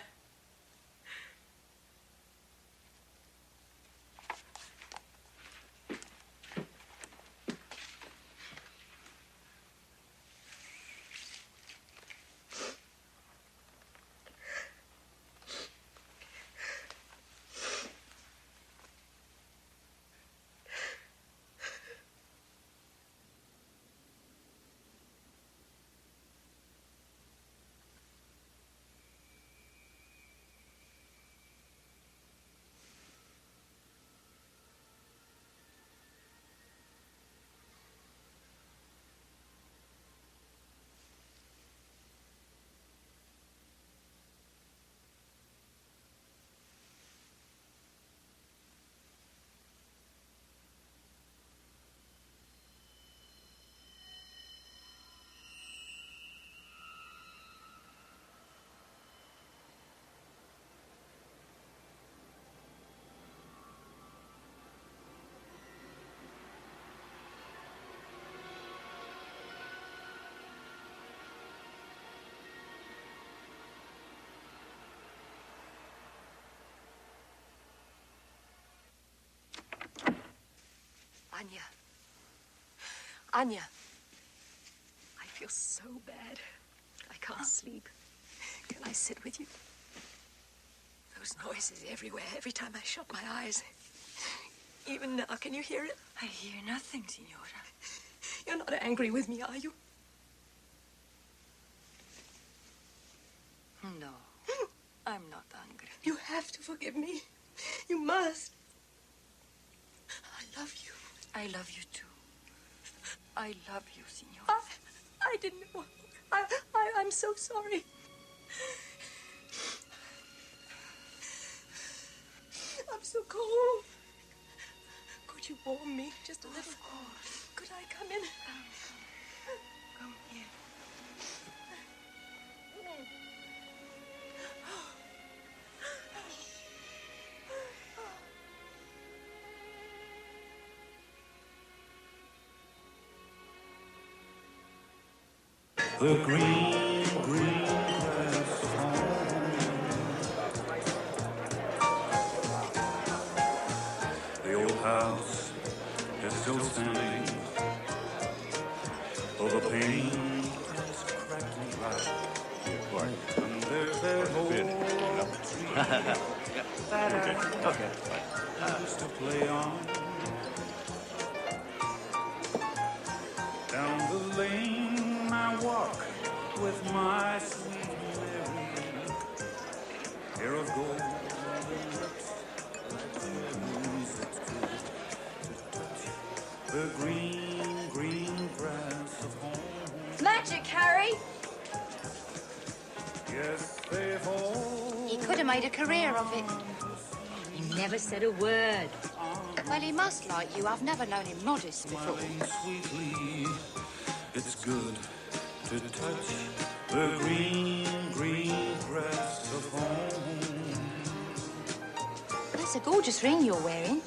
Anya. Anya. I feel so bad. I can't sleep. Can I sit with you? Those noises everywhere, every time I shut my eyes. Even now, can you hear it? I hear nothing, Signora. You're not angry with me, are you? No, I'm not angry. You have to forgive me. You must. I love you. I love you too. I love you, Signora. I didn't know. I'm so sorry. I'm so cold. Could you warm me just a little? Of course. Could I come in? Come here. The green, green grass home. The old house is still standing. Oh, the paint is crackling dry. And there's that old tree that used to play on. Down the lane I walk with my sweet Mary, hair of gold, lips like tunes that's good to touch the green, green grass of home. Magic, Harry. Yes, they've all. He could have made a career of it. You never said a word. Well, he must like you. I've never known him modest before. Smiling sweetly, it's good to touch the green, green grass of home. That's a gorgeous ring you're wearing.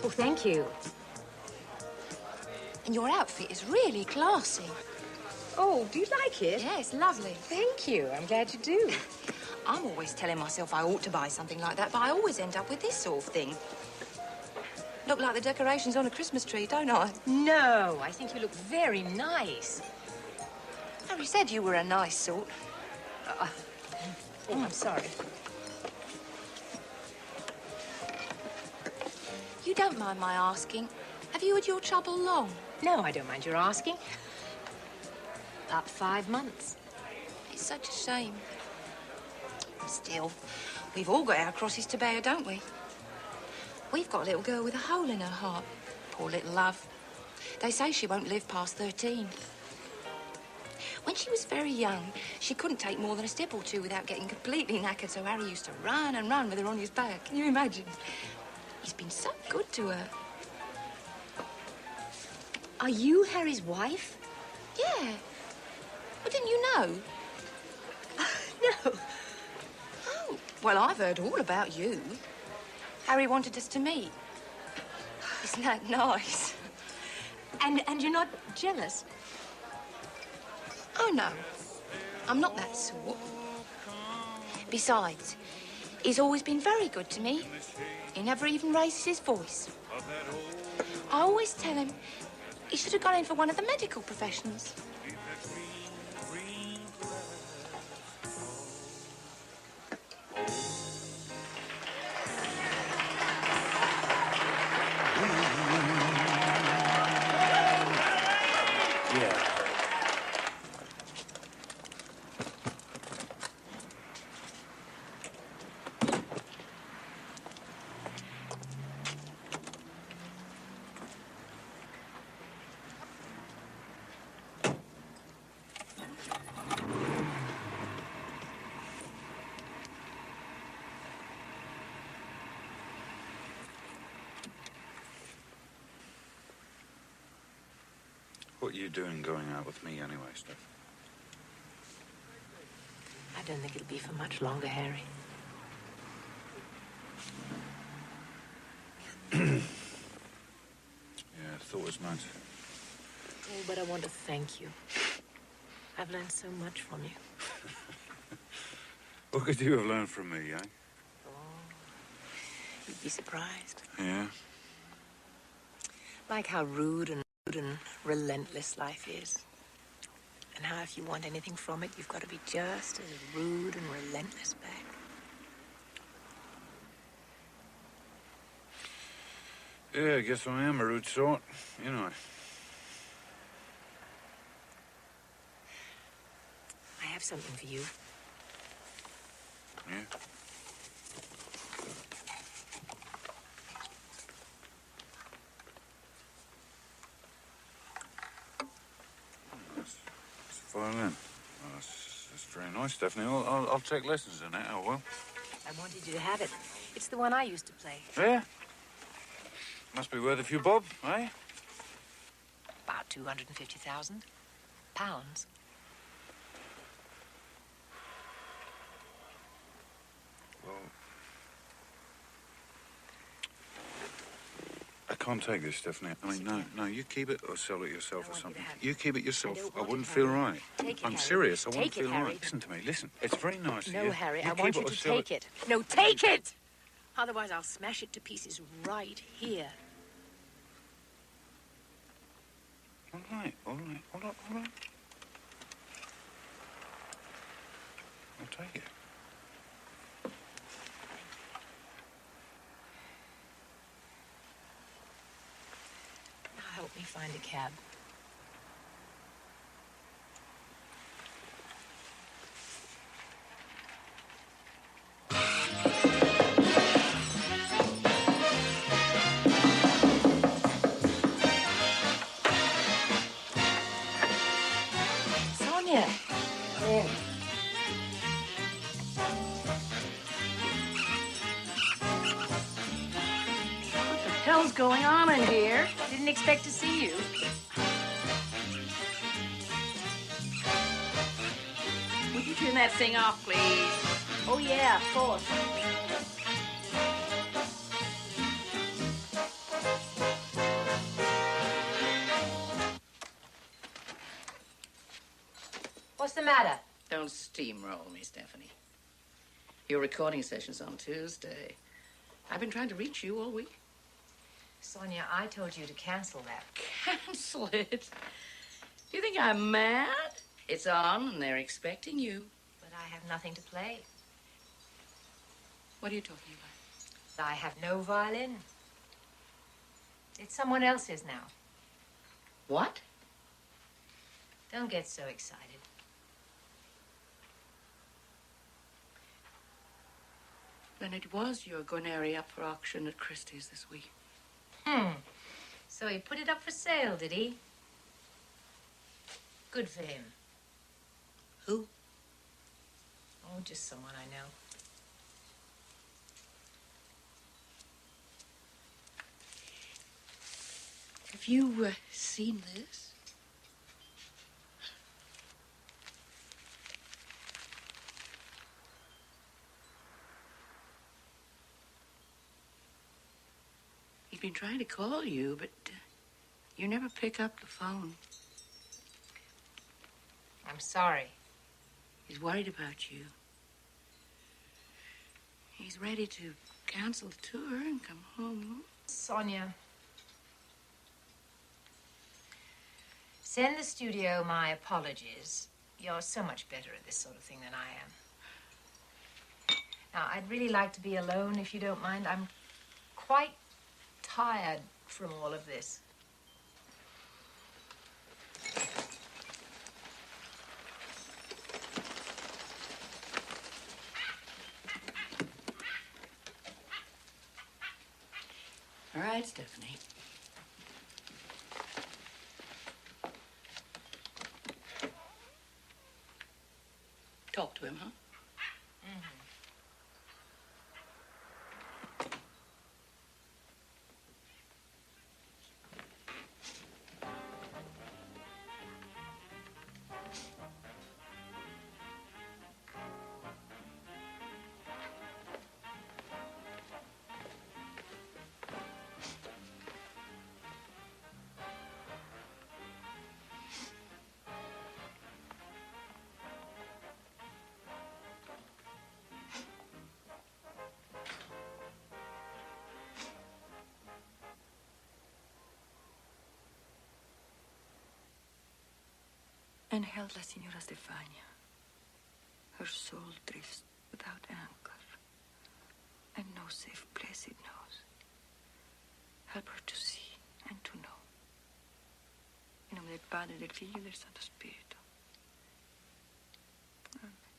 Oh, thank you. And your outfit is really classy. Oh, do you like it? Yeah, it's lovely. Thank you. I'm glad you do. I'm always telling myself I ought to buy something like that, but I always end up with this sort of thing. Look like the decorations on a Christmas tree, don't I? No, I think you look very nice. Harry said you were a nice sort. Oh, I'm sorry. You don't mind my asking, have you had your trouble long? No, I don't mind your asking. About 5 months. It's such a shame. Still, we've all got our crosses to bear, don't we? We've got a little girl with a hole in her heart. Poor little love. They say she won't live past 13. When she was very young, she couldn't take more than a step or two without getting completely knackered, so Harry used to run and run with her on his back. Can you imagine? He's been so good to her. Are you Harry's wife? Yeah. Well, didn't you know? No. Oh, well, I've heard all about you. Harry wanted us to meet. Isn't that nice? And you're not jealous? Oh, no. I'm not that sort. Besides, he's always been very good to me. He never even raises his voice. I always tell him he should have gone in for one of the medical professions. What are you doing going out with me anyway, Steph? I don't think it'll be for much longer, Harry. Yeah, I thought as much. Oh, but I want to thank you. I've learned so much from you. What could you have learned from me, eh? You'd be surprised. Yeah? Like how rude and relentless life is. And how if you want anything from it, you've got to be just as rude and relentless back. Yeah, I guess I am a rude sort, you know. I have something for you. Yeah? It's a violin. Oh, that's very nice, Stephanie. I'll take lessons in it, I will. I wanted you to have it. It's the one I used to play. Yeah? Must be worth a few bob, eh? About 250,000 pounds. Well, I can't take this, Stephanie. I mean, no, you keep it or sell it yourself or something. You keep it yourself. I wouldn't feel right. Take it, I'm Harry. serious. I wouldn't Take it, feel Harry. right. Listen to me. Listen. It's very nice of No, you. Harry, I keep want it you or to sell take it. No, take it! Otherwise, I'll smash it to pieces right here. All right. All right. I'll take it. Now help me find a cab. Sonia! What the hell's going on in here? Didn't expect to see you. Would you turn that thing off, please? Oh, yeah, of course. What's the matter? Don't steamroll me, Stephanie. Your recording session's on Tuesday. I've been trying to reach you all week. Sonia, I told you to cancel that. Cancel it? Do you think I'm mad? It's on and they're expecting you. But I have nothing to play. What are you talking about? I have no violin. It's someone else's now. What? Don't get so excited. Then it was your Guarneri up for auction at Christie's this week. So he put it up for sale, did he? Good for him. Who? Oh, just someone I know. Have you seen this? He's been trying to call you, but you never pick up the phone. I'm sorry. He's worried about you. He's ready to cancel the tour and come home. Sonia. Send the studio my apologies. You're so much better at this sort of thing than I am. Now, I'd really like to be alone, if you don't mind. I'm quite tired from all of this. All right, Stephanie. Talk to him, huh? and held La Signora Stefania. Her soul drifts without anchor, and no safe place it knows. Help her to see and to know. In nome del Padre, del Figlio e del Santo Spirito. Amen.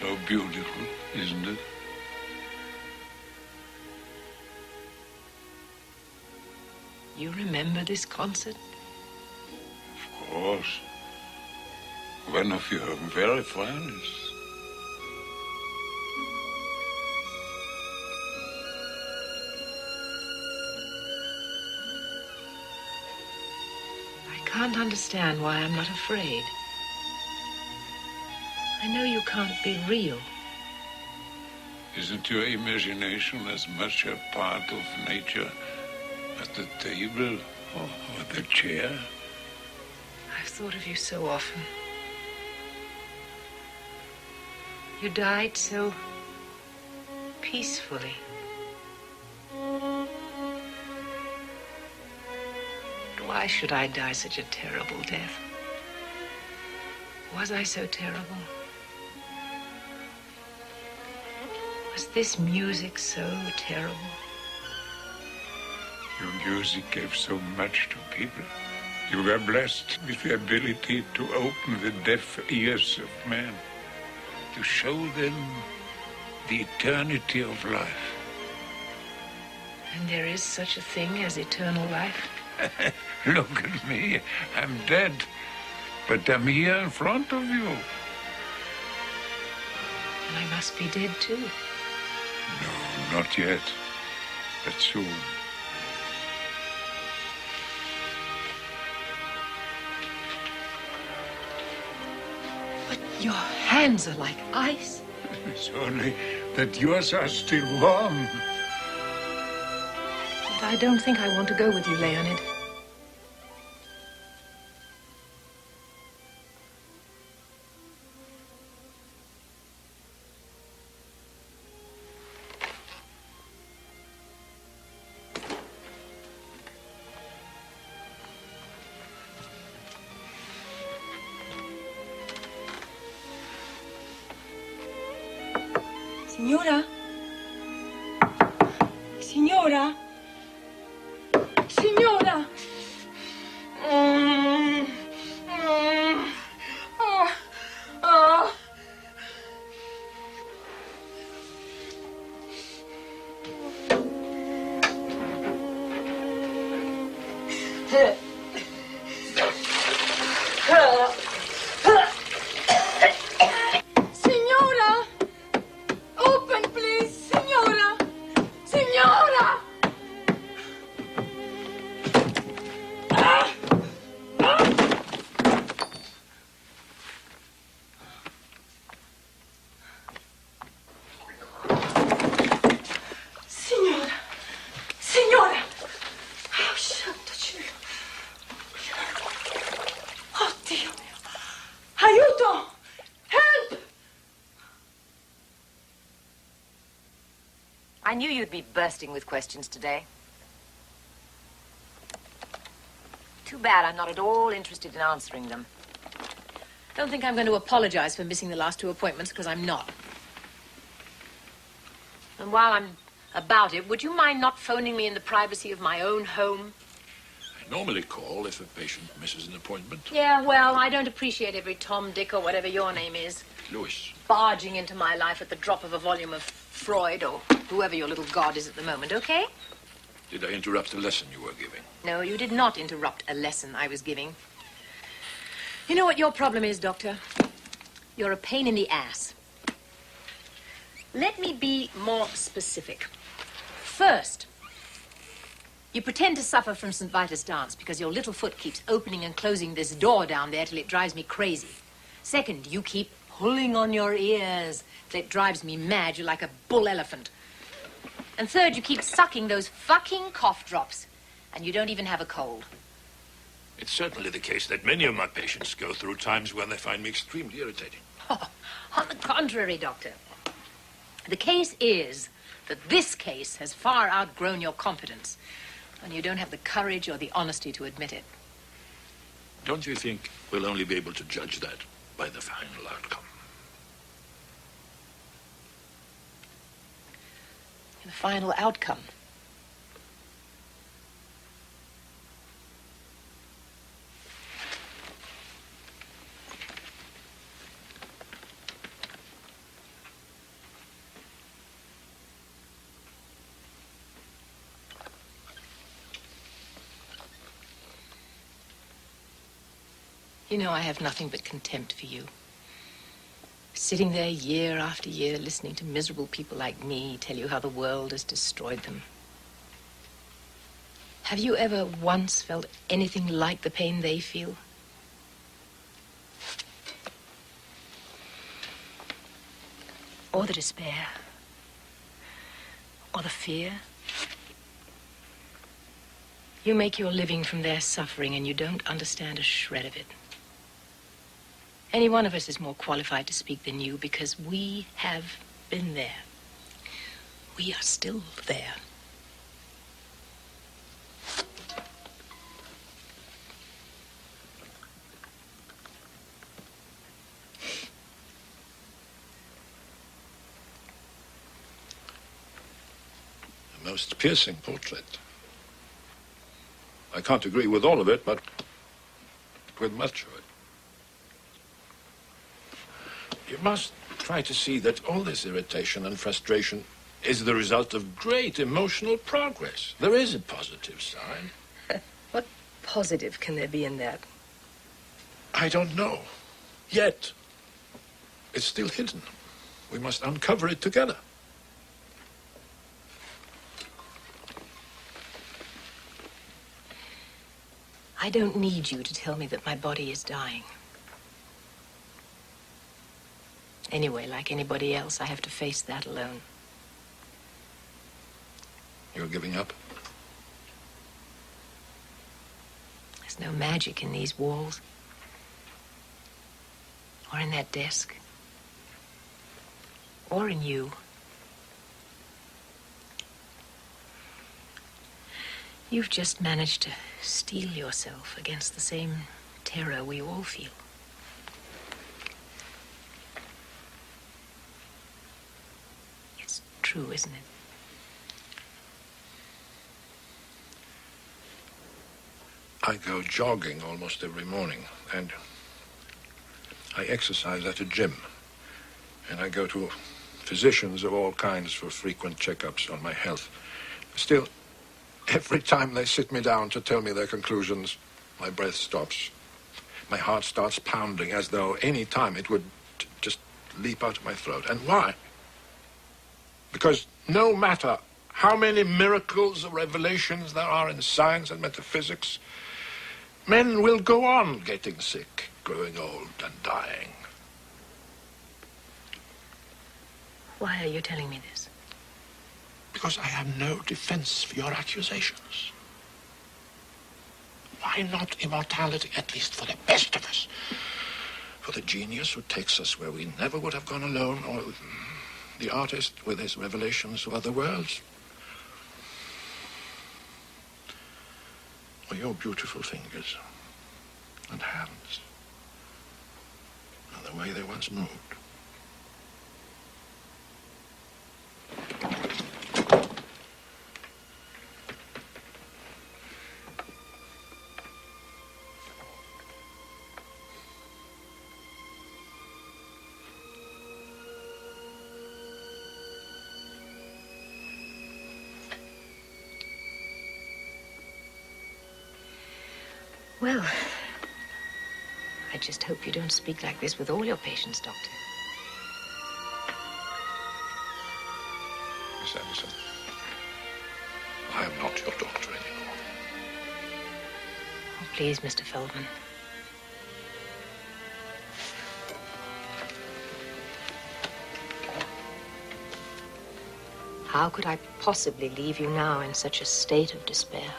So beautiful, isn't it? You remember this concert? Of course. One of your very finest. I can't understand why I'm not afraid. I know you can't be real. Isn't your imagination as much a part of nature as the table or the chair? I've thought of you so often. You died so peacefully. Why should I die such a terrible death? Was I so terrible? Was this music so terrible? Your music gave so much to people. You were blessed with the ability to open the deaf ears of men, to show them the eternity of life. And there is such a thing as eternal life? Look at me. I'm dead. But I'm here in front of you. And I must be dead too. No, not yet. But soon. But your hands are like ice. It's only that yours are still warm. But I don't think I want to go with you, Leonid. Signora? Signora? Signora? Oh. Oh. Signora! Open, please! Signora! Signora! Signora! Signora! Oh, santo cielo! Oh, Dio mio! Aiuto! Help! I knew you'd be bursting with questions today. Too bad I'm not at all interested in answering them. Don't think I'm going to apologize for missing the last two appointments, because I'm not. And while I'm about it, would you mind not phoning me in the privacy of my own home? I normally call if a patient misses an appointment. Yeah, well, I don't appreciate every Tom, Dick, or whatever your name is Louis. barging into my life at the drop of a volume of Freud or whoever your little god is at the moment, okay? Did I interrupt the lesson you were giving? No, you did not interrupt a lesson I was giving. You know what your problem is, Doctor? You're a pain in the ass. Let me be more specific. First, you pretend to suffer from St. Vitus dance because your little foot keeps opening and closing this door down there till it drives me crazy. Second, you keep pulling on your ears till it drives me mad. You're like a bull elephant. And third, you keep sucking those fucking cough drops, and you don't even have a cold. It's certainly the case that many of my patients go through times when they find me extremely irritating. On the contrary, Doctor. The case is that this case has far outgrown your competence, and you don't have the courage or the honesty to admit it. Don't you think we'll only be able to judge that by the final outcome? The final outcome. You know, I have nothing but contempt for you. Sitting there year after year, listening to miserable people like me tell you how the world has destroyed them. Have you ever once felt anything like the pain they feel? Or the despair? Or the fear? You make your living from their suffering and you don't understand a shred of it. Any one of us is more qualified to speak than you because we have been there. We are still there. A most piercing portrait. I can't agree with all of it, but with much of it. You must try to see that all this irritation and frustration is the result of great emotional progress. There is a positive side. What positive can there be in that? I don't know. Yet. It's still hidden. We must uncover it together. I don't need you to tell me that my body is dying. Anyway, like anybody else, I have to face that alone. You're giving up? There's no magic in these walls. Or in that desk. Or in you. You've just managed to steel yourself against the same terror we all feel. It's true, isn't it? I go jogging almost every morning, and I exercise at a gym. And I go to physicians of all kinds for frequent checkups on my health. Still, every time they sit me down to tell me their conclusions, my breath stops. My heart starts pounding as though any time it would just leap out of my throat. And why? Because no matter how many miracles or revelations there are in science and metaphysics, men will go on getting sick, growing old and dying. Why are you telling me this? Because I have no defense for your accusations. Why not immortality, at least for the best of us? For the genius who takes us where we never would have gone alone, or the artist with his revelations of other worlds? Or your beautiful fingers and hands, and the way they once moved. Well, I just hope you don't speak like this with all your patients, Doctor. Miss Anderson, I am not your doctor anymore. Oh, please, Mr. Feldman. How could I possibly leave you now in such a state of despair?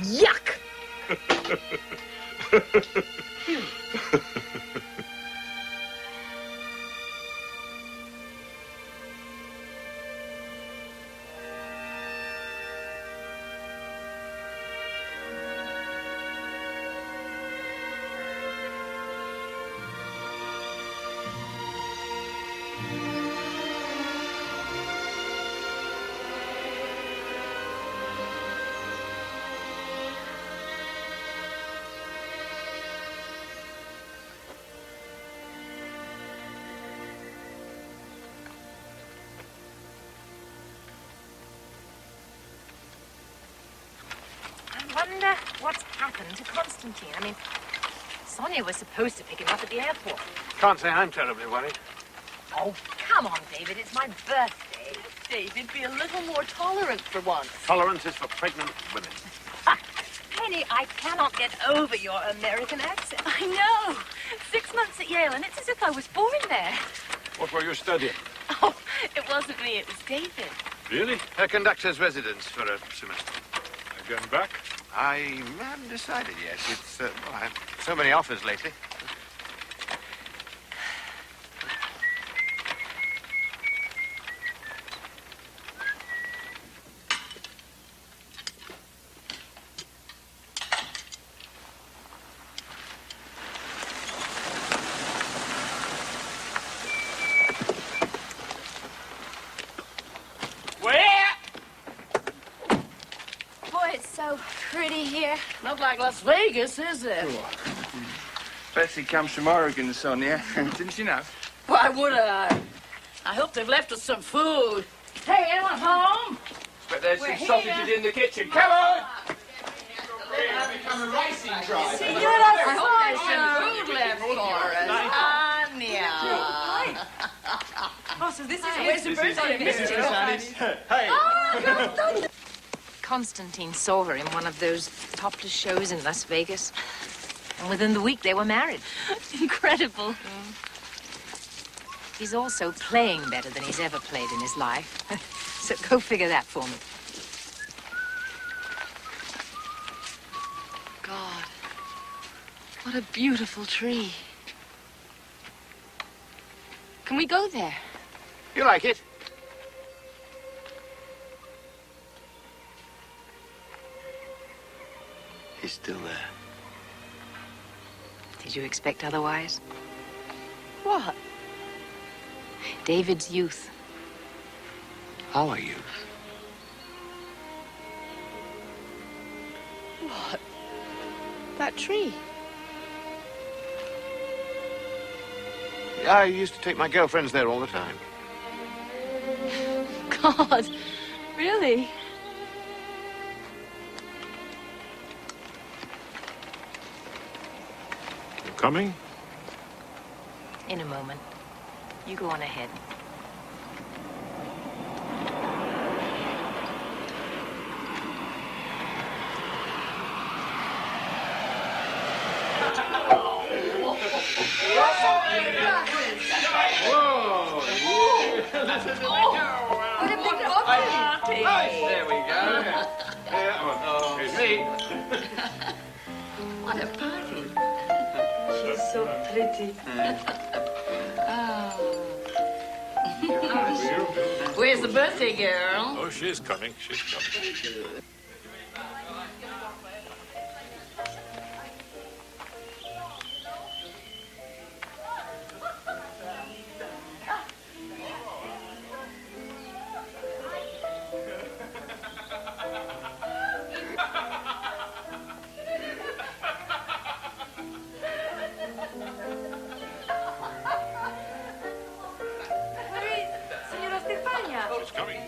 Yuck! wonder what's happened to Constantine. I mean, Sonia was supposed to pick him up at the airport. Can't say I'm terribly worried. Oh, come on, David. It's my birthday. David, be a little more tolerant for once. Tolerance is for pregnant women. Penny, I cannot get over your American accent. I know. 6 months at Yale, and it's as if I was born there. What were you studying? Oh, it wasn't me, it was David. Really? A conductor's residence for a semester. I've gone back. I haven't decided yet. It's, well, I have so many offers lately. Boy, it's so pretty here. Not like Las Vegas, is it? Bessie comes from Oregon, Sonia. Didn't you know? Why would I? I hope they've left us some food. Hey, anyone home? But there's We're some here. sausages in the kitchen. Come on! It's become a racing drive. I hope there's some food left for us. Anya. Oh, so this is Where's the birthday? Hey! Constantine saw her in one of those topless shows in Las Vegas. And within the week, they were married. Incredible. He's also playing better than he's ever played in his life. So go figure that for me. God, what a beautiful tree. Can we go there? You like it? He's still there. Did you expect otherwise? What? David's youth. Our youth. What? That tree? I used to take my girlfriends there all the time. God, really? You coming? In a moment. You go on ahead. What a big party! There we go. Here's me. What a party. She's so pretty. Where's the birthday girl? Oh, she's coming. She's coming. Signora Stefania. Oh, it's coming.